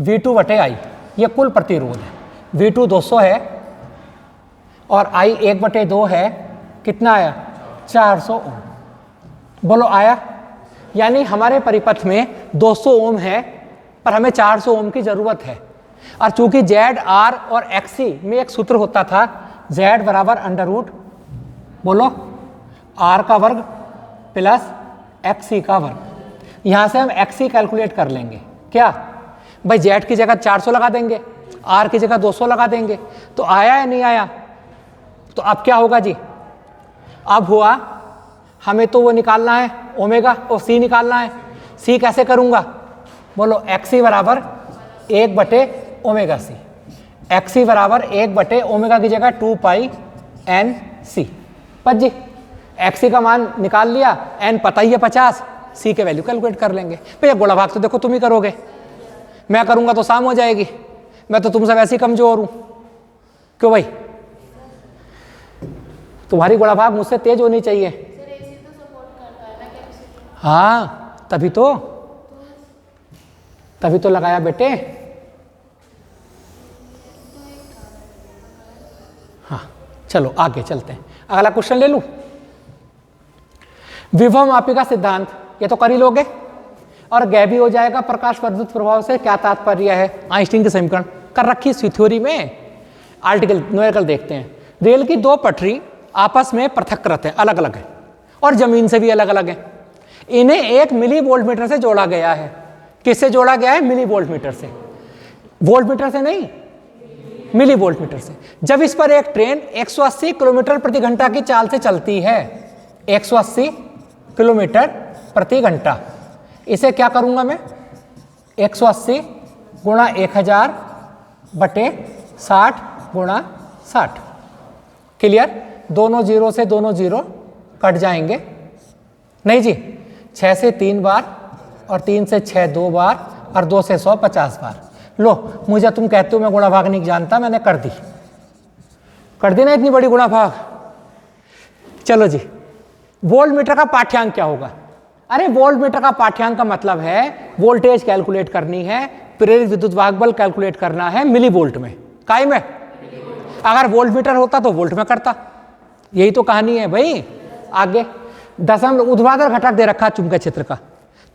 V2/I, ये कुल प्रतिरोध है। V2 200 है और I 1/2 है, कितना आया? 400 ओम। बोलो आया? यानी हमारे परिपथ में 200 ओम है पर हमें 400 ओम की जरूरत है। और चूंकि Z, R और XC में एक सूत्र होता था, Z बराबर √ बोलो R का वर्ग प्लस XC का वर्ग। यहां से हम XC कैलकुलेट कर लेंगे। क्या भाई? Z की जगह 400 लगा देंगे, R की जगह 200 लगा देंगे। तो आया या नहीं आया? तो अब क्या होगा जी? अब हुआ, हमें तो वो निकालना है ओमेगा और C निकालना है। C कैसे करूंगा? बोलो XC बराबर 1/ωc। XC बराबर 1/ω की जगह 2πNC। बस जी, XC का मान निकाल लिया, N पता ही है 50, C के वैल्यू कैलकुलेट कर लेंगे। भैया गोला भाग तो देखो तुम ही करोगे, मैं करूंगा तो शाम हो जाएगी। मैं तो तुमसे वैसे ही कमजोर हूं। क्यों भाई? तुम्हारी गोला भाग मुझसे तेज होनी चाहिए। हाँ, तभी तो लगाया बेटे। हाँ चलो आगे चलते हैं। अगला क्वेश्चन ले लूं। विभव मापी का सिद्धांत, ये तो कर ही लोगे, और गैबी हो जाएगा। प्रकाश वर्धित प्रभाव से क्या तात्पर्य है? आइंस्टीन के समीकरण कर रखी इस थ्योरी में। आर्टिकल न्यूमेरिकल देखते हैं। रेल की 2 पटरी आपस में पृथककृत है, अलग अलग है, और जमीन से भी अलग अलग है। इन्हें 1 मिली वोल्ट मीटर से जोड़ा गया है। किससे जोड़ा गया है? मिली वोल्ट मीटर से। वोल्ट मीटर से नहीं, मिली वोल्ट मीटर से। जब इस पर एक ट्रेन 180 किलोमीटर प्रति घंटा की चाल से चलती है, 180 किलोमीटर प्रति घंटा, इसे क्या करूंगा मैं? 180 गुणा 1000 बटे 60 गुणा 60। क्लियर? दोनों जीरो से दोनों जीरो कट जाएंगे। नहीं जी, 6 से 3 बार, और 3 से 6 2 बार, और 2 से 100 50 बार। लो, मुझे तुम कहते हो मैं गुणा भाग नहीं जानता, मैंने कर दी ना इतनी बड़ी गुणा भाग। चलो जी, वोल्ट मीटर का पाठ्यांक क्या होगा? अरे वोल्ट मीटर का पाठ्यांक का मतलब है वोल्टेज कैलकुलेट करनी है, प्रेरित विद्युत वाहक बल कैलकुलेट करना है मिली वोल्ट में। काय में? अगर वोल्ट मीटर होता तो वोल्ट में करता। यही तो कहानी है भाई। आगे दशमलव ऊर्ध्वाधर घटक दे रखा चुंबकीय क्षेत्र का।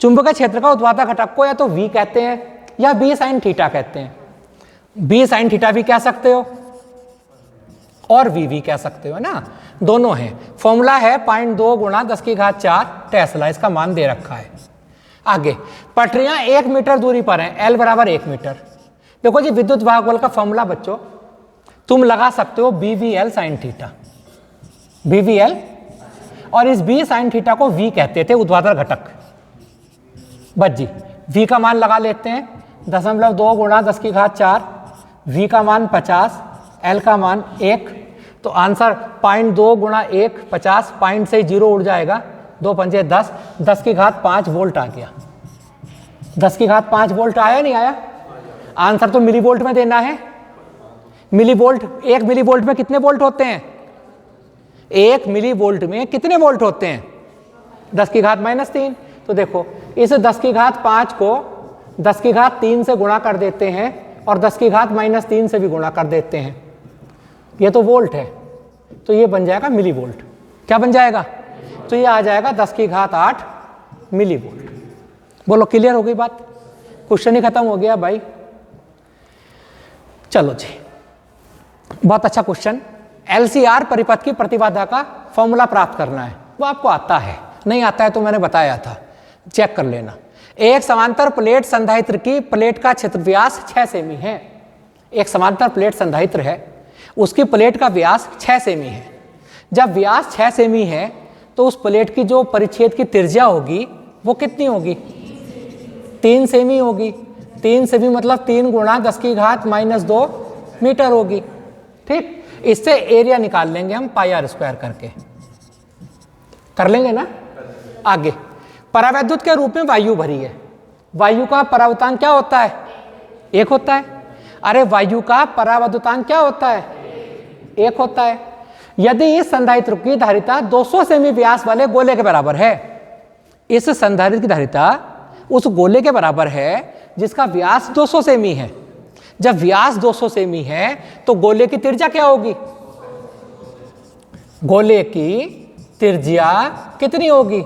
चुंबकीय क्षेत्र का ऊर्ध्वाधर घटक को या तो V कहते हैं या B sin थीटा कहते हैं। B sin थीटा भी कह सकते हो और V भी कह सकते हो ना, दोनों हैं। फॉर्मूला है 0.2 गुणा 10⁴ टेस्ला, इसका मान दे रखा है। आगे पटरियां 1 मीटर दूरी पर हैं, L बराबर 1 मीटर। देखो जी, विद्युत वाहक बल का फॉर्मूला बच्चों तुम लगा सकते हो BVL sin थीटा, BVL, और इस B sin थीटा को V कहते थे, ऊर्ध्वाधर घटक। बस जी, v का मान लगा लेते हैं 0.2 गुणा 10 की घात 4, v का मान 50, l का मान 1, तो आंसर 0.2 गुणा 1 50, पॉइंट से 0 उड़ जाएगा, 2 पंजे 10, 10 की घात 5 वोल्ट आ गया। 10 की घात 5 वोल्ट आया नहीं आया? आंसर तो मिली वोल्ट में देना है। मिली वोल्ट, 1 मिली वोल्ट में कितने वोल्ट होते हैं? 1 मिली वोल्ट में कितने वोल्ट होते हैं? 10 की घात -3। तो देखो इस 10 की घात 5 को 10 की घात 3 से गुणा कर देते हैं और 10 की घात -3 से भी गुणा कर देते हैं। ये तो वोल्ट है, तो ये बन जाएगा मिली वोल्ट। क्या बन जाएगा? तो ये आ जाएगा 10 की घात 8 मिली वोल्ट। बोलो क्लियर हो गई बात? क्वेश्चन ही खत्म हो गया भाई। चलो जी, बहुत अच्छा क्वेश्चन। LCR परिपथ की प्रतिबाधा का फॉर्मूला प्राप्त करना है, वो आपको आता है, नहीं आता है तो मैंने बताया था, चेक कर लेना। एक समांतर प्लेट संधारित्र की प्लेट का क्षेत्र व्यास 6 सेमी है। एक समांतर प्लेट संधारित्र है, उसकी प्लेट का व्यास 6 सेमी है। जब व्यास 6 सेमी है तो उस प्लेट की जो परिच्छेद की त्रिज्या होगी वो कितनी होगी? 3 सेमी होगी। 3 सेमी मतलब 3 गुणा 10 की घात -2 मीटर होगी। ठीक, इससे एरिया निकाल लेंगे हम πr² करके, कर लेंगे ना। आगे परावैद्युत के रूप में वायु भरी है। वायु का परावर्तनांक क्या होता है? 1 होता है। अरे वायु का परावर्तनांक क्या होता है? 1 होता है। यदि इस संधारित्र की धारिता 200 सेमी व्यास वाले गोले के बराबर है, इस संधारित्र की धारिता उस गोले के बराबर है जिसका व्यास 200 सेमी है। जब व्यास 200 सेमी है तो गोले की त्रिज्या क्या होगी? गोले की त्रिज्या कितनी होगी?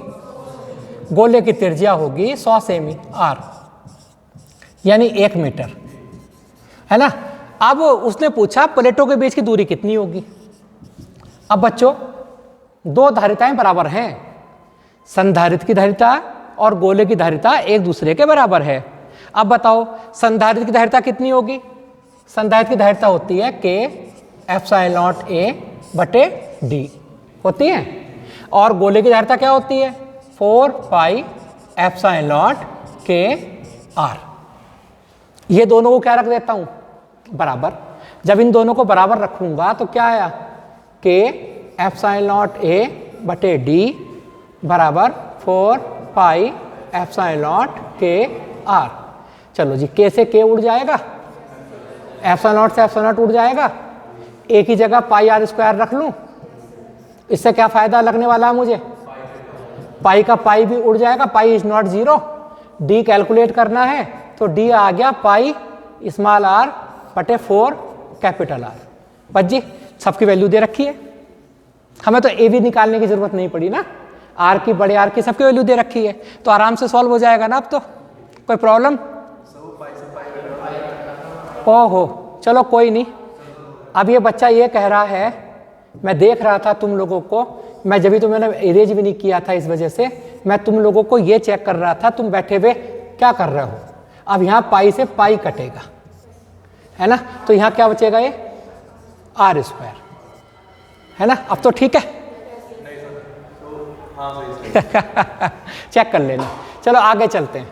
गोले की त्रिज्या होगी 100 सेमी r, यानी 1 मीटर, है ना। अब उसने पूछा प्लेटों के बीच की दूरी कितनी होगी। अब बच्चों, दो धारिताएं बराबर हैं, संधारित्र की धारिता और गोले की धारिता एक दूसरे के बराबर है। अब बताओ संधारित्र की धारिता कितनी होगी? संधारित्र की धारिता होती है K ε0 A बटे D होती है, और गोले की धारिता क्या होती है? 4 पाई ε0 K R। ये दोनों को क्या रख देता हूं? बराबर। जब इन दोनों को बराबर रखूंगा तो क्या आया? K ε0 A बटे D बराबर 4 पाई ε0 K R। चलो जी, K से K उड़ जाएगा, ε0 से ε0 उड़ जाएगा, एक ही जगह πr² रख लूं, इससे क्या फायदा लगने वाला है मुझे? पाई का पाई भी उड़ जाएगा, pi is not 0। D calculate करना है तो D आ गया पाई स्मॉल r बटे 4 कैपिटल R। बस जी, सबकी वैल्यू दे रखी है, हमें तो ए भी निकालने की जरूरत नहीं पड़ी ना। आर की, बड़े आर की सबकी वैल्यू दे रखी है, तो आराम से सॉल्व हो जाएगा ना। अब तो कोई प्रॉब्लम? ओहो, चलो कोई नहीं। अब ये बच्चा ये कह रहा है, मैं देख रहा था तुम लोगों को, मैं जब भी तो मैंने इरेज भी नहीं किया था, इस वजह से मैं तुम लोगों को ये चेक कर रहा था तुम बैठे हुए क्या कर रहे हो। अब यहाँ पाई से पाई कटेगा, है ना, तो यहाँ क्या बचेगा? ये r², है ना। अब तो ठीक है। चेक कर लेना। चलो आगे चलते हैं।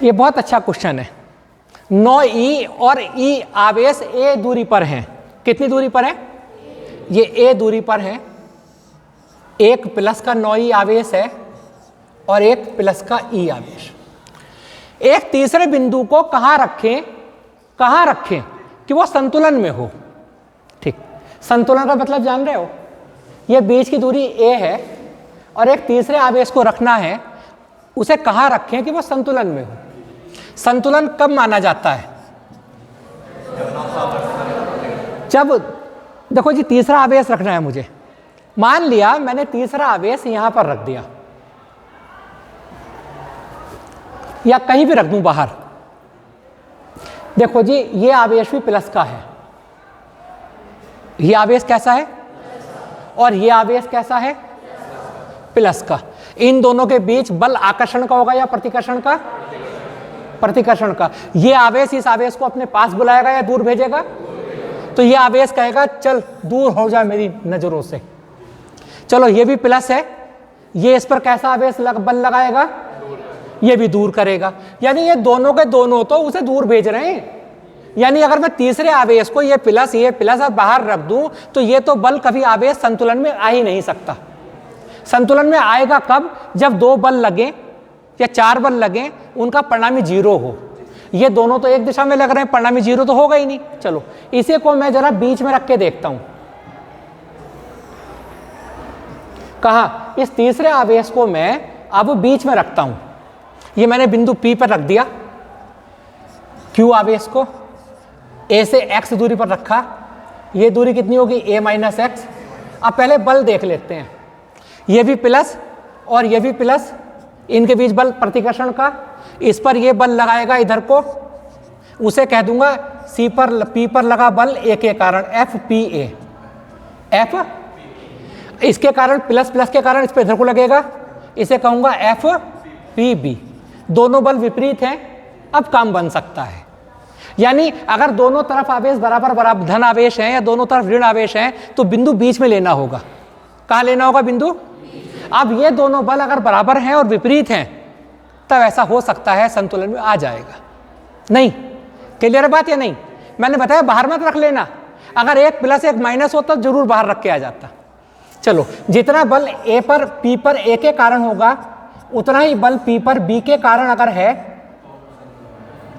ये बहुत अच्छा क्वेश्चन है। 9e और e आवेश a दूरी पर हैं। कितनी दूरी पर है? ये a दूरी पर है। एक प्लस का 9e आवेश है और एक प्लस का e आवेश। एक तीसरे बिंदु को कहां रखें कि वो संतुलन में हो। ठीक, संतुलन का मतलब जान रहे हो? ये बीच की दूरी a है और एक तीसरे आवेश को रखना है, उसे कहां रखें कि वो संतुलन में हो। संतुलन कब माना जाता है? जब देखो जी, तीसरा आवेश रखना है मुझे। मान लिया मैंने तीसरा आवेश यहां पर रख दिया, या कहीं भी रख दूं बाहर। देखो जी, ये आवेश भी प्लस का है, ये आवेश कैसा है, और ये आवेश कैसा है? प्लस का। इन दोनों के बीच बल आकर्षण का होगा या प्रतिकर्षण का? प्रतिकर्षण का। ये आवेश इस आवेश को अपने पास बुलाएगा या दूर भेजेगा? तो ये आवेश कहेगा चल दूर हो जा मेरी नजरों से। चलो ये भी प्लस है, ये इस पर कैसा आवेश बल लगाएगा? ये भी दूर करेगा, यानी ये दोनों के दोनों तो उसे दूर भेज रहे हैं। यानी अगर मैं तीसरे आवेश को ये प्लस और बाहर रख दूं तो ये तो बल कभी आवेश संतुलन में आ ही नहीं सकता। संतुलन में आएगा कब? जब 2 बल लगे या 4 बल लगे, उनका परिणामी 0 हो। ये दोनों तो एक दिशा में लग रहे हैं, परिणामी 0 तो होगा ही नहीं। चलो इसे को मैं जरा बीच में रख के देखता हूं। कहा? इस तीसरे आवेश को मैं अब बीच में रखता हूं। ये मैंने बिंदु P पर रख दिया, Q आवेश को A से x दूरी पर रखा। ये दूरी कितनी होगी? A minus x. अब पहले बल देख लेते हैं। ये भी प्लस और ये भी प्लस, इनके बीच बल प्रतिकर्षण का। इस पर ये बल लगाएगा इधर को, उसे कह दूंगा P पर लगा बल A के कारण FPA। F इसके कारण प्लस के कारण इस पर इधर को लगेगा, इसे कहूंगा FPB। दोनों बल विपरीत हैं, अब काम बन सकता है। यानी अगर दोनों तरफ आवेश बराबर धन आवेश हैं या दोनों तरफ ऋण आवेश हैं तो बिंदु बीच में लेना होगा। कहाँ लेना होगा? बिंदु। अब ये दोनों बल अगर बराबर हैं और विपरीत हैं तब ऐसा हो सकता है संतुलन में आ जाएगा। नहीं, क्लियर बात या नहीं? मैंने बताया बाहर मत रख लेना, अगर एक प्लस एक माइनस होता तो जरूर बाहर रख के आ जाता। चलो, जितना बल P पर A के कारण होगा उतना ही बल P पर B के कारण अगर है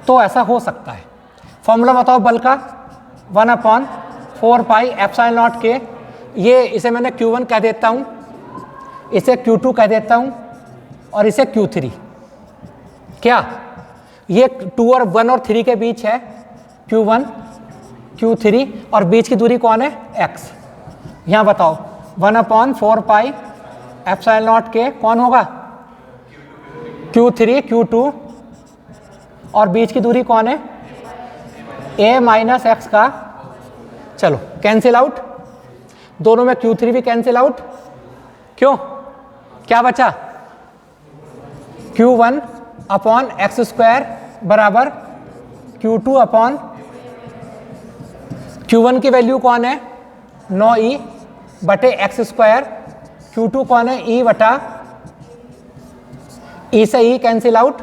तो ऐसा हो सकता है। फॉर्मूला बताओ बल का? 1/4 पाई एप्सिलॉन नॉट के। ये इसे मैंने Q1 कह देता हूं, इसे Q2 कह देता हूं और इसे Q3। क्या ये 2 और 1 और 3 के बीच है? Q1 Q3 और बीच की दूरी कौन है? x। यहां बताओ 1/4 पाई एप्सिलॉन नॉट के कौन होगा? Q3 Q2 और बीच की दूरी कौन है? A माइनस एक्स का। चलो कैंसिल आउट, दोनों में Q3 भी कैंसिल आउट। क्यों? क्या बचा? Q1 अपॉन एक्स स्क्वायर बराबर Q2 अपॉन Q1 की वैल्यू कौन है? 9e बटे एक्स स्क्वायर। Q2 कौन है? e बटा e से e कैंसिल आउट,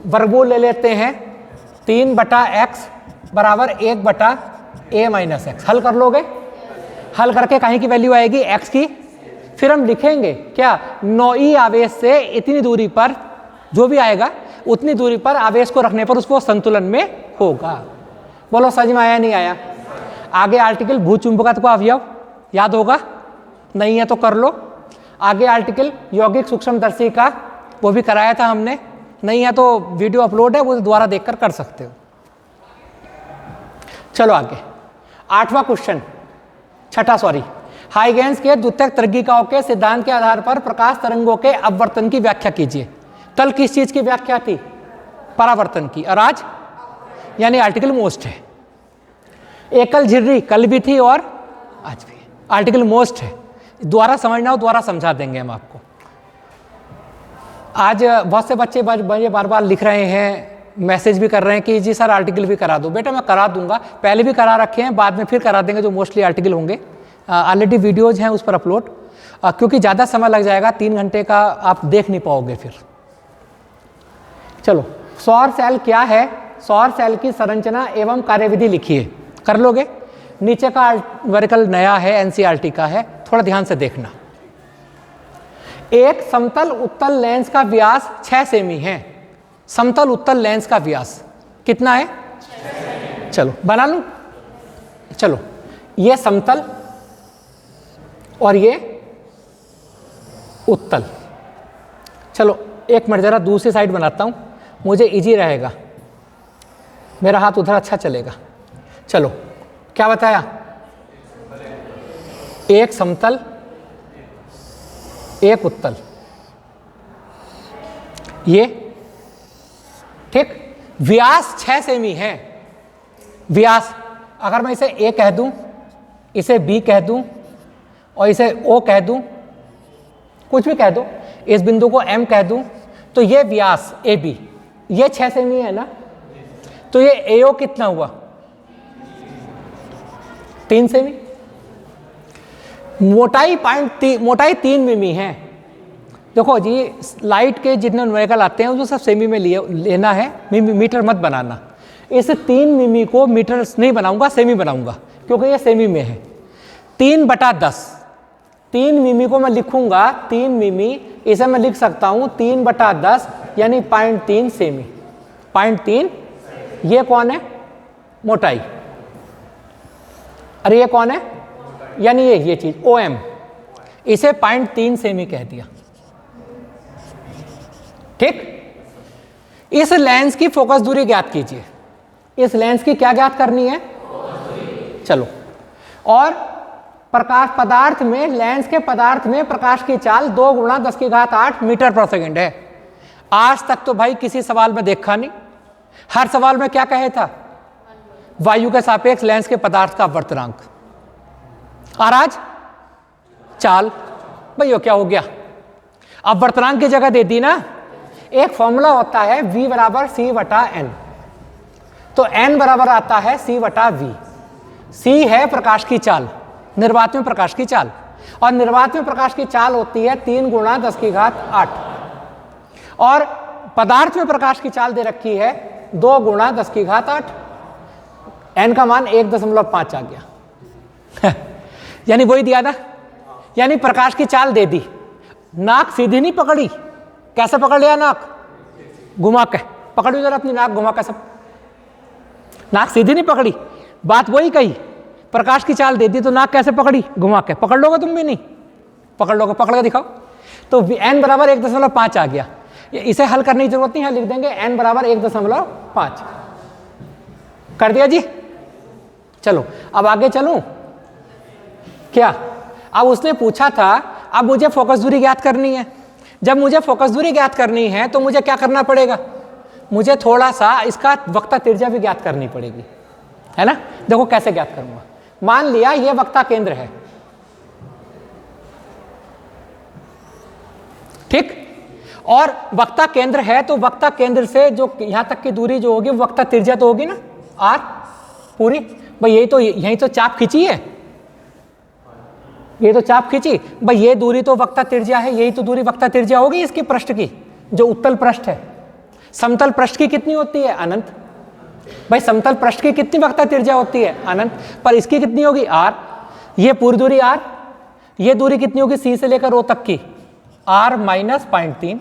वर्गमूल ले लेते हैं 3 बटा x बराबर 1 बटा a माइनस एक्स। हल कर लोगे? हल करके कहीं की वैल्यू आएगी? x की। फिर हम लिखेंगे क्या? 9e आवेश से इतनी दूरी पर जो भी आएगा उतनी दूरी पर आवेश को रखने पर उसको संतुलन में होगा। बोलो समझ में आया नहीं आया? आगे आर्टिकल भूचुंबकत्व का अवयव याद होगा? नहीं है तो कर लो। आगे आर्टिकल यौगिक सूक्ष्मदर्शी का, वो भी कराया था हमने। नहीं है तो वीडियो अपलोड है, वो दोबारा देखकर कर सकते हो। चलो आगे 8वां क्वेश्चन, हाइगेंस के द्वितीयक तरंगिकाओं के सिद्धांत के आधार पर प्रकाश तरंगों के अपवर्तन की व्याख्या कीजिए। कल किस चीज की व्याख्या थी? परावर्तन की। और आज यानी आर्टिकल मोस्ट है। एकल झिर्री कल भी थी और आज भी। आर्टिकल मोस्ट है, दोबारा समझना हो दोबारा समझा देंगे हम आपको। आज बहुत से बच्चे मुझे बार बार लिख रहे हैं, मैसेज भी कर रहे हैं कि जी सर आर्टिकल भी करा दो। बेटा मैं करा दूंगा, पहले भी करा रखे हैं, बाद में फिर करा देंगे जो मोस्टली आर्टिकल होंगे। ऑलरेडी वीडियोज हैं उस पर अपलोड, क्योंकि ज़्यादा समय लग जाएगा, 3 घंटे का आप देख नहीं पाओगे फिर। चलो, सौर सेल क्या है? सौर सेल की संरचना एवं कार्यविधि लिखिए। कर लोगे? नीचे का वर्कल नया है, एनसीईआरटी का है, थोड़ा ध्यान से देखना। एक समतल उत्तल लेंस का व्यास 6 सेमी है। समतल उत्तल लेंस का व्यास कितना है? 6। चलो बना लूं। चलो, ये समतल और ये उत्तल। चलो एक मिनट जरा दूसरी साइड बनाता हूं, मुझे इजी रहेगा, मेरा हाथ उधर अच्छा चलेगा। चलो क्या बताया? एक समतल एक उत्तल, ये ठीक। व्यास 6 सेमी है। व्यास अगर मैं इसे A कह दूं, इसे B कह दूं और इसे O कह दूं, कुछ भी कह दो, इस बिंदु को M कह दूं, तो ये व्यास AB ये 6 सेमी है ना, तो ये AO कितना हुआ? 3 सेमी। मोटाई 3 मिमी है, देखो जी, लाइट के जितने न्यूमेरिकल आते हैं उसको सब सेमी में लेना है, मीटर मत बनाना। इस 3 मिमी को मीटर नहीं बनाऊंगा, सेमी बनाऊंगा, क्योंकि ये सेमी में है। 3/10, 3 मिमी को मैं लिखूंगा 3 मिमी, इसे मैं लिख सकता हूं 3/10 यानी 0.3 सेमी। 0.3 ये कौन है? मोटाई। अरे ये कौन है? यानी ये चीज OM, इसे 0.3 सेमी कह दिया। ठीक, इस लेंस की फोकस दूरी ज्ञात कीजिए। इस लेंस की क्या ज्ञात करनी है? चलो, और प्रकाश पदार्थ में, लेंस के पदार्थ में प्रकाश की चाल 2 × 10⁸ मीटर पर सेकेंड है। आज तक तो भाई किसी सवाल में देखा नहीं, हर सवाल में क्या कहे था? वायु के सापेक्ष लेंस के पदार्थ का अपवर्तनांक, और आज चाल। भाई ये क्या हो गया? अपवर्तनांक की जगह दे दी ना। एक फॉर्मूला होता है V = C/N, तो N बराबर आता है C/V। C है प्रकाश की चाल, निर्वात में प्रकाश की चाल, और निर्वात में प्रकाश की चाल होती है 3 × 10⁸, और पदार्थ में प्रकाश की चाल दे रखी है 2 × 10⁸। N का मान 1.5 आ गया यानी वही दिया ना, यानी प्रकाश की चाल दे दी। नाक सीधी नहीं पकड़ी, कैसे पकड़ लिया? नाक घुमा के पकड़ी, जरा अपनी नाक घुमा के। सब नाक सीधी नहीं पकड़ी, बात वही कही, प्रकाश की चाल दे दी तो नाक कैसे पकड़ी? घुमा के। पकड़ लोगे तुम भी? नहीं पकड़ लोगे, पकड़ के दिखाओ। तो N बराबर 1.5 आ गया। इसे हल करने की जरूरत नहीं है, लिख देंगे N बराबर 1.5 कर दिया जी। चलो अब आगे चलूं क्या? अब उसने पूछा था, अब मुझे फोकस दूरी ज्ञात करनी है। जब मुझे फोकस दूरी ज्ञात करनी है तो मुझे क्या करना पड़ेगा? मुझे थोड़ा सा इसका वक्ता त्रिज्या भी ज्ञात करनी पड़ेगी, है ना। देखो कैसे ज्ञात करूंगा। मान लिया ये वक्ता केंद्र है, ठीक, और वक्ता केंद्र है तो वक्ता केंद्र से जो यहां तक की दूरी जो होगी वक्ता त्रिज्या तो होगी ना, R पूरी। भाई यही तो चाप खींची है, ये तो चाप खींची। भाई ये दूरी तो वक्ता त्रिज्या है, यही तो दूरी वक्ता त्रिज्या होगी इसकी पृष्ठ की, जो उत्तल पृष्ठ है। समतल पृष्ठ की कितनी होती है? अनंत। भाई समतल पृष्ठ की कितनी वक्ता त्रिज्या होती है? अनंत। पर इसकी कितनी होगी? R। ये पूरी दूरी R। ये दूरी कितनी होगी? C से लेकर O तक की R - 0.3।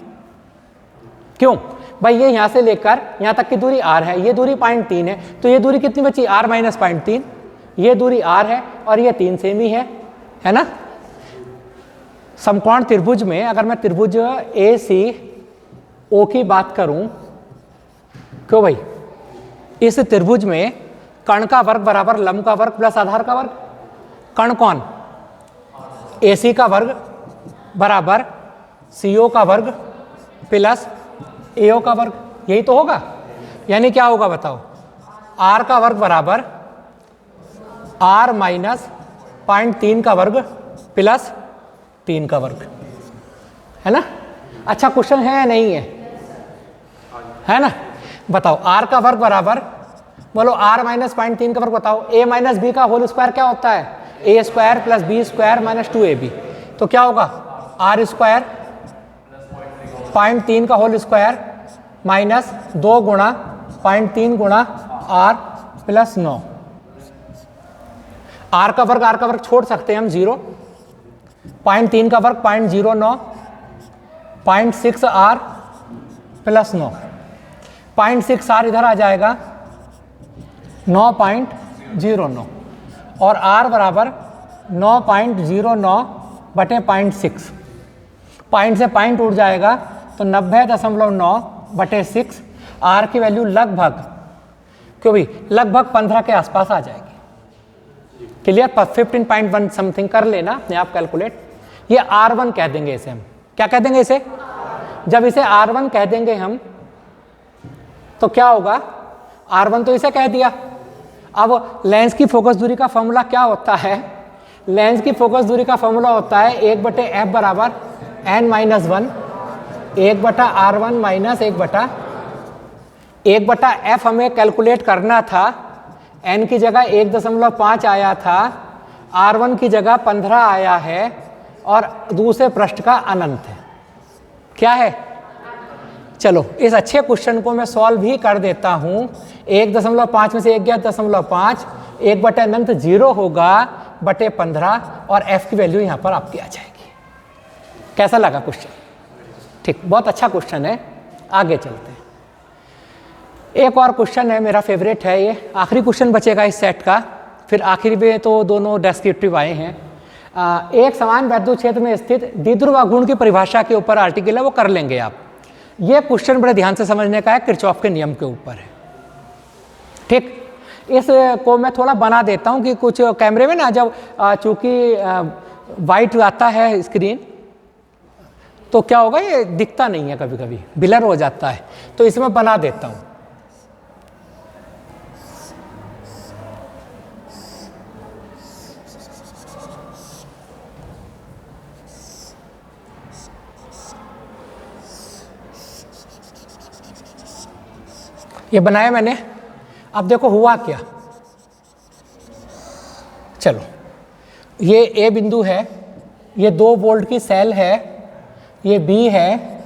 क्यों? भाई ये यहां से लेकर यहां तक की दूरी R है, ये दूरी 0.3 है, तो ये दूरी कितनी बची? R - 0.3। ये दूरी R है और ये 3 सेमी है ना। समकोण त्रिभुज में अगर मैं त्रिभुज ACO की बात करूं, क्यों भाई, इस त्रिभुज में कर्ण का वर्ग बराबर लंब का वर्ग प्लस आधार का वर्ग। कर्ण कौन? AC का वर्ग बराबर CO का वर्ग प्लस AO का वर्ग, यही तो होगा। यानी क्या होगा बताओ? R का वर्ग बराबर R - 0.3 का वर्ग प्लस 3 का वर्ग, है ना। अच्छा क्वेश्चन है या नहीं है ना। बताओ R का वर्ग बराबर, बोलो R - 0.3 का वर्ग बताओ। A - B का होल स्क्वायर क्या होता है? A² + B² - 2AB। तो क्या होगा? R² 0.3 का whole square minus 2 × 0.3 × R + 9। R का वर्ग छोड़ सकते हैं हम 0, 0.3 का वर्ग 0.09, 0.6 R + 9, 0.6 R इधर आ जाएगा 9.09, और R बराबर 9.09 बटे 0.6। पॉइंट से पॉइंट उड़ जाएगा तो 90.9 बटे 6। R की वैल्यू लगभग, क्यों भी लगभग 15 के आसपास आ जाएगी। क्लियर? 15.1 समथिंग कर लेना अपने आप कैलकुलेट। ये R1 कह देंगे इसे हम। क्या कह देंगे इसे? जब इसे R1 कह देंगे हम तो क्या होगा? R1 तो इसे कह दिया। अब लेंस की फोकस दूरी का फॉर्मूला क्या होता है? लेंस की फोकस दूरी का फॉर्मूला होता है 1/f बराबर n-1, 1/r1 माइनस 1/f हमें कैलकुलेट करना था। n की जगह 1.5 आया था, R1 की जगह 15 आया है, और दूसरे पृष्ठ का अनंत है। क्या है? चलो इस अच्छे क्वेश्चन को मैं सॉल्व ही कर देता हूं। 1.5 में से 1 गया 0.5, 1 बटे अनंत 0 होगा बटे 15 और f की वैल्यू यहां पर आपकी आ जाएगी। कैसा लगा क्वेश्चन? ठीक, बहुत अच्छा क्वेश्चन है। आगे चलते हैं। एक और क्वेश्चन है, मेरा फेवरेट है ये, आखिरी क्वेश्चन बचेगा इस सेट का, फिर आखिरी में तो दोनों डेस्क्रिप्टिव आए हैं। एक समान वैद्युत क्षेत्र में स्थित द्विध्रुव गुण की परिभाषा के ऊपर आर्टिकल है, वो कर लेंगे आप। ये क्वेश्चन बड़े ध्यान से समझने का है, किरचॉफ के नियम के ऊपर है। ठीक, इस को मैं थोड़ा बना देता हूं कि कुछ कैमरे में ना जब चूंकि वाइट आता है स्क्रीन तो क्या होगा, ये दिखता नहीं है, कभी कभी ब्लर हो जाता है, तो इसे मैं बना देता हूं। ये बनाया मैंने। अब देखो हुआ क्या। चलो, ये ए बिंदु है, ये 2 वोल्ट की सेल है, ये बी है,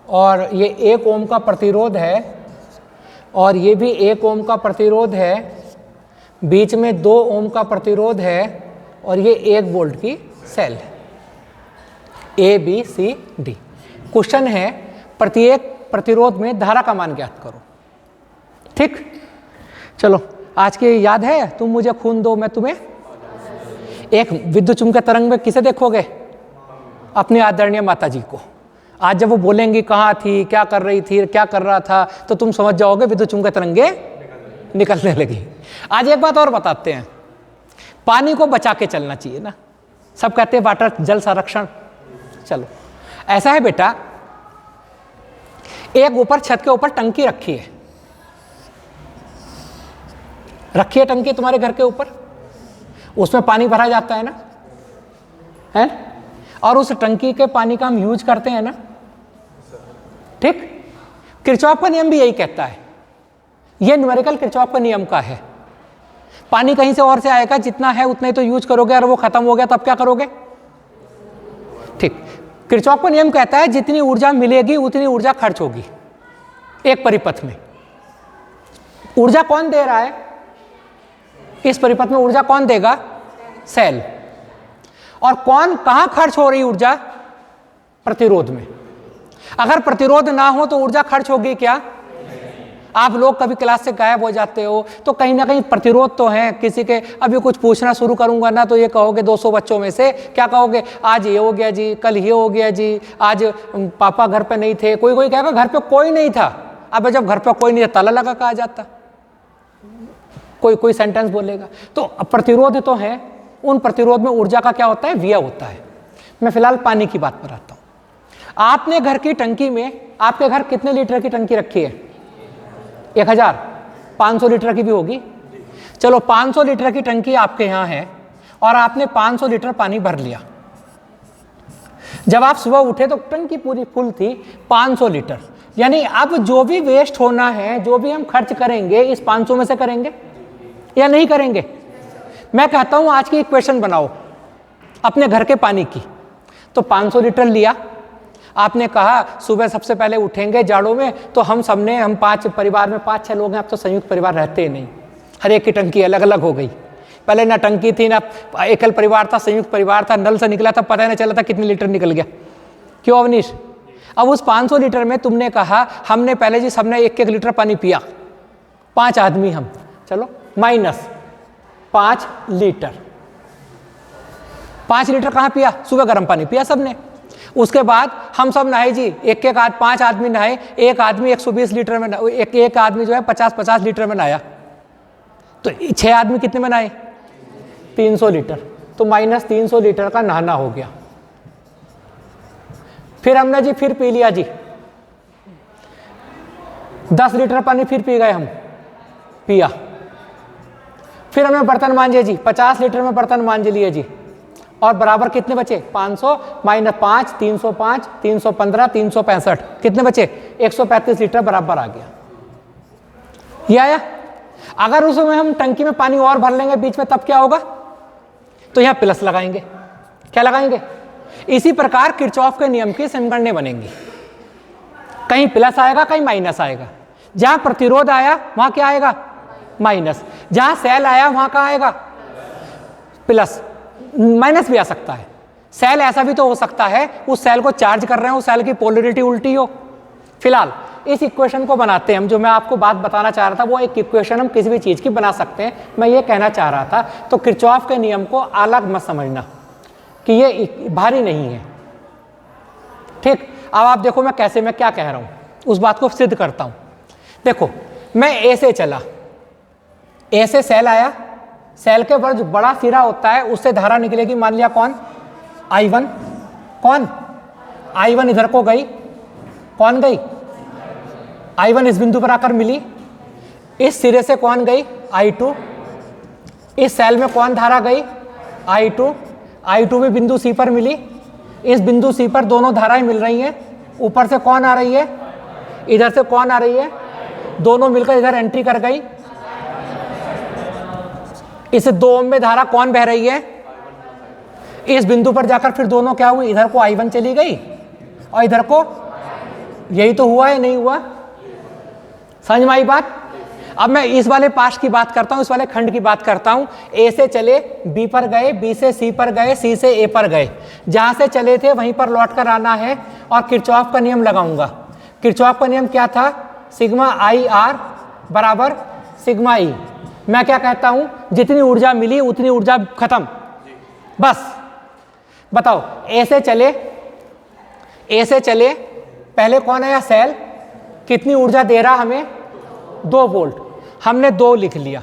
और ये 1 ओम का प्रतिरोध है, और ये भी 1 ओम का प्रतिरोध है, बीच में 2 ओम का प्रतिरोध है, और ये 1 वोल्ट की सेल है। A B C D. Question है प्रत्येक प्रतिरोध में धारा का मान ज्ञात करो। ठीक, चलो आज के याद है, तुम मुझे खून दो मैं तुम्हें। एक विद्युत चुंबकीय तरंग में किसे देखोगे? अपनी आदरणीय माता जी को। आज जब वो बोलेंगी कहाँ थी, क्या कर रही थी, क्या कर रहा था, तो तुम समझ जाओगे विद्युत चुंबकीय तरंगे निकलने लगी। आज एक बात और बताते हैं, पानी को बचा के चलना चाहिए ना, सब कहते हैं वाटर जल संरक्षण। चलो ऐसा है बेटा, एक ऊपर छत के ऊपर टंकी रखी है, रखिए टंकी तुम्हारे घर के ऊपर, उसमें पानी भरा जाता है ना, है? और उस टंकी के पानी का हम यूज करते हैं ना। ठीक, किरचॉफ का नियम भी यही कहता है, यह न्यूमेरिकल किरचॉफ का नियम का है। पानी कहीं से और से आएगा, जितना है उतना ही तो यूज करोगे, और वो खत्म हो गया तब क्या करोगे? ठीक, किरचॉफ का नियम कहता है जितनी ऊर्जा मिलेगी उतनी ऊर्जा खर्च होगी एक परिपथ में। ऊर्जा कौन दे रहा है? इस परिपथ में ऊर्जा कौन देगा? सेल। और कौन कहां खर्च हो रही ऊर्जा? प्रतिरोध में। अगर प्रतिरोध ना हो तो ऊर्जा खर्च होगी क्या? आप लोग कभी क्लास से गायब हो जाते हो तो कहीं ना कहीं प्रतिरोध तो है किसी के। अभी कुछ पूछना शुरू करूंगा ना तो ये कहोगे 200 बच्चों में से क्या कहोगे? आज ये हो गया जी, कल ये हो गया जी, आज पापा घर पे नहीं थे। कोई कोई कहेगा घर पे कोई नहीं था। अब जब घर पे कोई नहीं था ताला लगा कहा जाता, कोई कोई सेंटेंस बोलेगा। तो प्रतिरोध तो है, उन प्रतिरोध में ऊर्जा का क्या होता है? व्यय होता है। मैं फिलहाल पानी की बात पर आता हूं। आपने घर की टंकी में, आपके घर कितने लीटर की टंकी रखी है? 1000। 500 लीटर की भी होगी। चलो 500 लीटर की टंकी आपके यहां है और आपने 500 लीटर पानी भर लिया। जब आप सुबह उठे तो टंकी पूरी फुल थी, 500 लीटर। यानी अब जो भी वेस्ट होना है, जो भी हम खर्च करेंगे इस 500 में से करेंगे या नहीं करेंगे? मैं कहता हूं आज की इक्वेशन बनाओ अपने घर के पानी की। तो 500 लीटर लिया आपने, कहा सुबह सबसे पहले उठेंगे जाड़ों में तो हम 5 परिवार में 5-6 लोग हैं। अब तो संयुक्त परिवार रहते ही नहीं, हर एक की टंकी अलग अलग हो गई। पहले ना टंकी थी, ना एकल परिवार था, संयुक्त परिवार था, नल से निकला था, पता ही नहीं चला था कितने लीटर निकल गया। क्यों अवनीश? अब उस 500 लीटर में तुमने कहा हमने पहले जी सबने 1-1 लीटर पानी पिया, 5 आदमी हम, चलो माइनस 5 लीटर। 5 लीटर कहाँ पिया? सुबह गर्म पानी पिया सबने। उसके बाद हम सब नहाए जी, 5 आदमी नहाए, एक आदमी 120 लीटर में, एक आदमी जो है 50-50 लीटर में नहाया। तो 6 आदमी कितने में नहाए? 300 लीटर। तो माइनस 300 लीटर का नहाना हो गया। फिर हमने जी फिर पी लिया जी, 10 लीटर पानी फिर पी गए हम, पिया। फिर हमने बर्तन मांजे जी, 50 लीटर में बर्तन मांज लिए जी, और बराबर कितने बचे? 500 माइनस 5, 305, 315, 365, कितने बचे? 135 लीटर बराबर आ गया। ये आया। अगर उसमें हम टंकी में पानी और भर लेंगे बीच में तब क्या होगा? तो यहां प्लस लगाएंगे। क्या लगाएंगे? इसी प्रकार किरचॉफ के नियम की समीकरणें बनेंगी। कहीं प्लस आएगा कहीं माइनस आएगा। जहां प्रतिरोध आया वहां क्या आएगा, माइनस। जहां सेल आया वहां क्या आएगा, प्लस। माइनस भी आ सकता है। सेल ऐसा भी तो हो सकता है उस सेल को चार्ज कर रहे हैं, उस सेल की पोलरिटी उल्टी हो। फिलहाल इस इक्वेशन को बनाते हैं हम, जो मैं आपको बात बताना चाह रहा था वो एक इक्वेशन हम किसी भी चीज की बना सकते हैं, मैं ये कहना चाह रहा था। तो किरचॉफ के नियम को अलग मत समझना कि ये भारी नहीं है, ठीक। अब आप देखो मैं कैसे, मैं क्या कह रहा हूं उस बात को सिद्ध करता हूं। देखो मैं ए से चला, ए से सेल आया, सेल के ऊपर जो बड़ा सिरा होता है उससे धारा निकलेगी, मान लिया कौन, I1। कौन, I1 इधर को गई, कौन गई, I1 इस बिंदु पर आकर मिली। इस सिरे से कौन गई, I2। इस सेल में कौन धारा गई, I2। I2 भी बिंदु सी पर मिली। इस बिंदु सी पर दोनों धाराएं मिल रही हैं। ऊपर से कौन आ रही है, इधर से कौन आ रही है, दोनों मिलकर इधर एंट्री कर गई। इस 2 ओम में धारा कौन बह रही है, इस बिंदु पर जाकर फिर दोनों क्या हुई, इधर को I1 चली गई और इधर को, यही तो हुआ है, नहीं हुआ, समझ में आई बात। अब मैं इस वाले पाश की बात करता हूं, इस वाले खंड की बात करता हूं। ए से चले बी पर गए, बी से सी पर गए, सी से ए पर गए। जहां से चले थे वहीं पर लौट कर आना है और किरचॉफ का नियम लगाऊंगा। किरचॉफ का नियम क्या था, सिग्मा आई आर बराबर सिग्मा ई। मैं क्या कहता हूं, जितनी ऊर्जा मिली उतनी ऊर्जा खत्म, बस। बताओ ए से चले, ए से चले, पहले कौन आया, सेल, कितनी ऊर्जा दे रहा हमें, 2 वोल्ट। हमने 2 लिख लिया।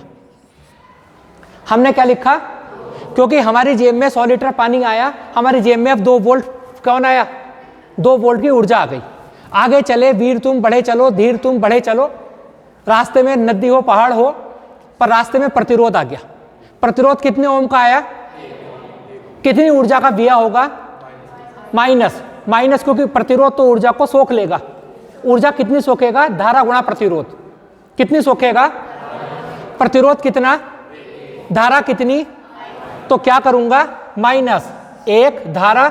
हमने क्या लिखा, क्योंकि हमारी जेब में 100 लीटर पानी आया, हमारी जेब में अब 2 वोल्ट कौन आया, 2 वोल्ट की ऊर्जा आ गई। आगे चले, वीर तुम बढ़े चलो, धीर तुम बढ़े चलो। रास्ते में नदी हो, पहाड़ हो, पर रास्ते में प्रतिरोध आ गया। प्रतिरोध कितने ओम का आया, कितनी ऊर्जा का दिया होगा, माइनस। माइनस क्योंकि प्रतिरोध तो ऊर्जा को सोख लेगा। ऊर्जा कितनी सोखेगा, धारा गुणा प्रतिरोध। कितनी सोखेगा, प्रतिरोध कितना, धारा कितनी, तो क्या करूंगा, माइनस 1 धारा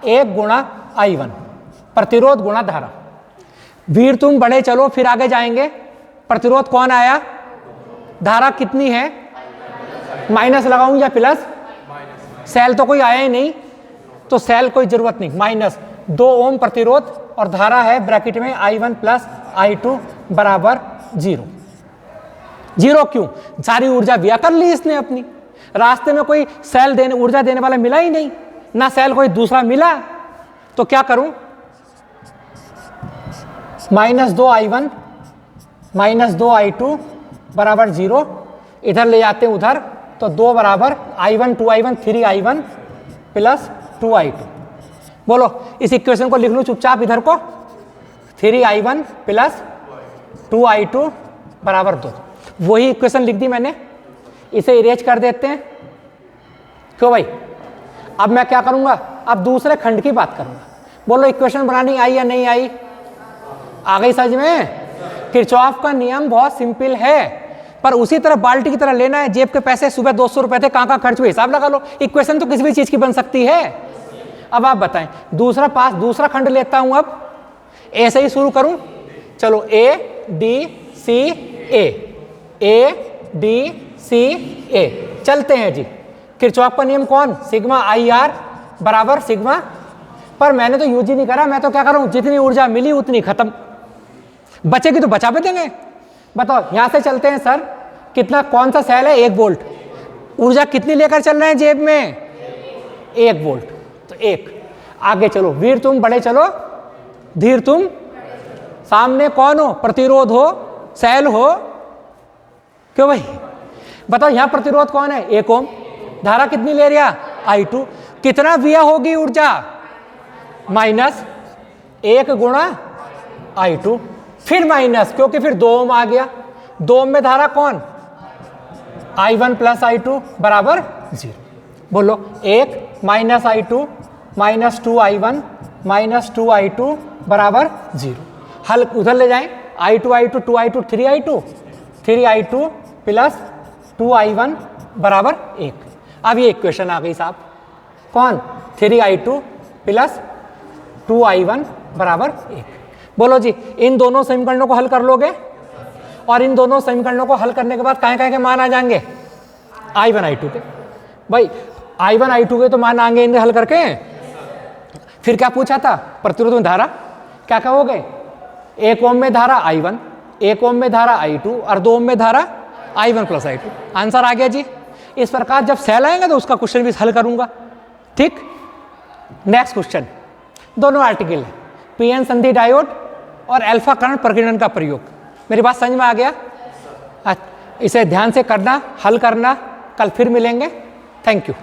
1 गुणा I1, प्रतिरोध गुणा धारा। वीर तुम बढ़े चलो, फिर आगे जाएंगे, प्रतिरोध कौन आया, धारा कितनी है, माइनस लगाऊं या प्लस, सेल तो कोई आया ही नहीं तो सेल कोई जरूरत नहीं, माइनस 2 ओम प्रतिरोध और धारा है ब्रैकेट में I1 प्लस I2 बराबर 0। 0 क्यों, सारी ऊर्जा व्यय कर ली इसने अपनी। रास्ते में कोई सेल देने, ऊर्जा देने वाला मिला ही नहीं, ना सेल कोई दूसरा मिला, तो क्या करूं, -2 I1 -2 I2 बराबर 0। इधर ले जाते हैं उधर, तो 2 बराबर I1 2I1 3I1 plus 2I2। बोलो इस इक्वेशन को लिख लूं चुपचाप इधर को, 3I1 प्लस 2I2 बराबर 2। वही इक्वेशन लिख दी मैंने, इसे इरेज कर देते हैं। क्यों भाई, अब मैं क्या करूंगा, अब दूसरे खंड की बात करूंगा। बोलो इक्वेशन बनानी आई या नहीं आई, आ गई समझ में। किरचॉफ का नियम बहुत सिंपल है, पर उसी तरह बाल्टी की तरह लेना है। जेब के पैसे सुबह 200 रुपए थे, कहाँ खर्च हुए हिसाब लगा लो। इक्वेशन तो किसी भी चीज की बन सकती है। अब आप बताएं, दूसरा खंड लेता हूं, अब ऐसे ही शुरू करूं, चलो ए डी सी ए चलते हैं जी। किरचॉफ का नियम कौन, सिग्मा आई आर बराबर सिग्मा, पर मैंने तो यूज ही नहीं करा, मैं तो क्या करूं, जितनी ऊर्जा मिली उतनी खत्म, बचेगी तो बचा पे देंगे। बताओ यहां से चलते हैं सर, कितना, कौन सा सेल है, 1 वोल्ट। ऊर्जा कितनी लेकर चल रहे हैं जेब में, 1 वोल्ट, तो 1। आगे चलो, वीर तुम बढ़े चलो, धीर तुम, सामने कौन हो, प्रतिरोध हो, सेल हो। क्यों भाई, बताओ यहां प्रतिरोध कौन है, 1 ओम। धारा कितनी ले रहा, I2। कितना व्यय होगी ऊर्जा, -1 गुणा I2, फिर माइनस, क्योंकि फिर 2 ओम आ गया। 2 ओम में धारा कौन, I1 प्लस I2 बराबर 0। बोलो 1 -I2 -2I1 -2I2 बराबर 0। हल उधर ले जाएं, I2 2I2 3I2 3I2 plus 2I1 बराबर 1। अब ये इक्वेशन आ गई साहब, कौन, 3I2 प्लस 2I1 बराबर 1। बोलो जी, इन दोनों समीकरणों को हल कर लोगे और इन दोनों समीकरणों को हल करने के बाद कहाँ के मान आ जाएंगे? I1 I2 के। भाई I1 I2 के तो मान आएंगे इनके हल करके। फिर क्या पूछा था? प्रतिरोध में धारा क्या कहोगे? 1 ओम में धारा I1, 1 ओम में धारा I2 और 2 ओम में धारा I1 + I2। आंसर आ गया जी। इस प्रकार जब सेल आएंगे तो उसका क्वेश्चन भी हल करूंगा। ठीक, नेक्स्ट क्वेश्चन, दोनों आर्टिकल है, पीएन संधि डायोड और अल्फा करंट प्रकीर्णन का प्रयोग। मेरी बात समझ में आ गया? इसे ध्यान से करना, हल करना। कल फिर मिलेंगे। Thank you.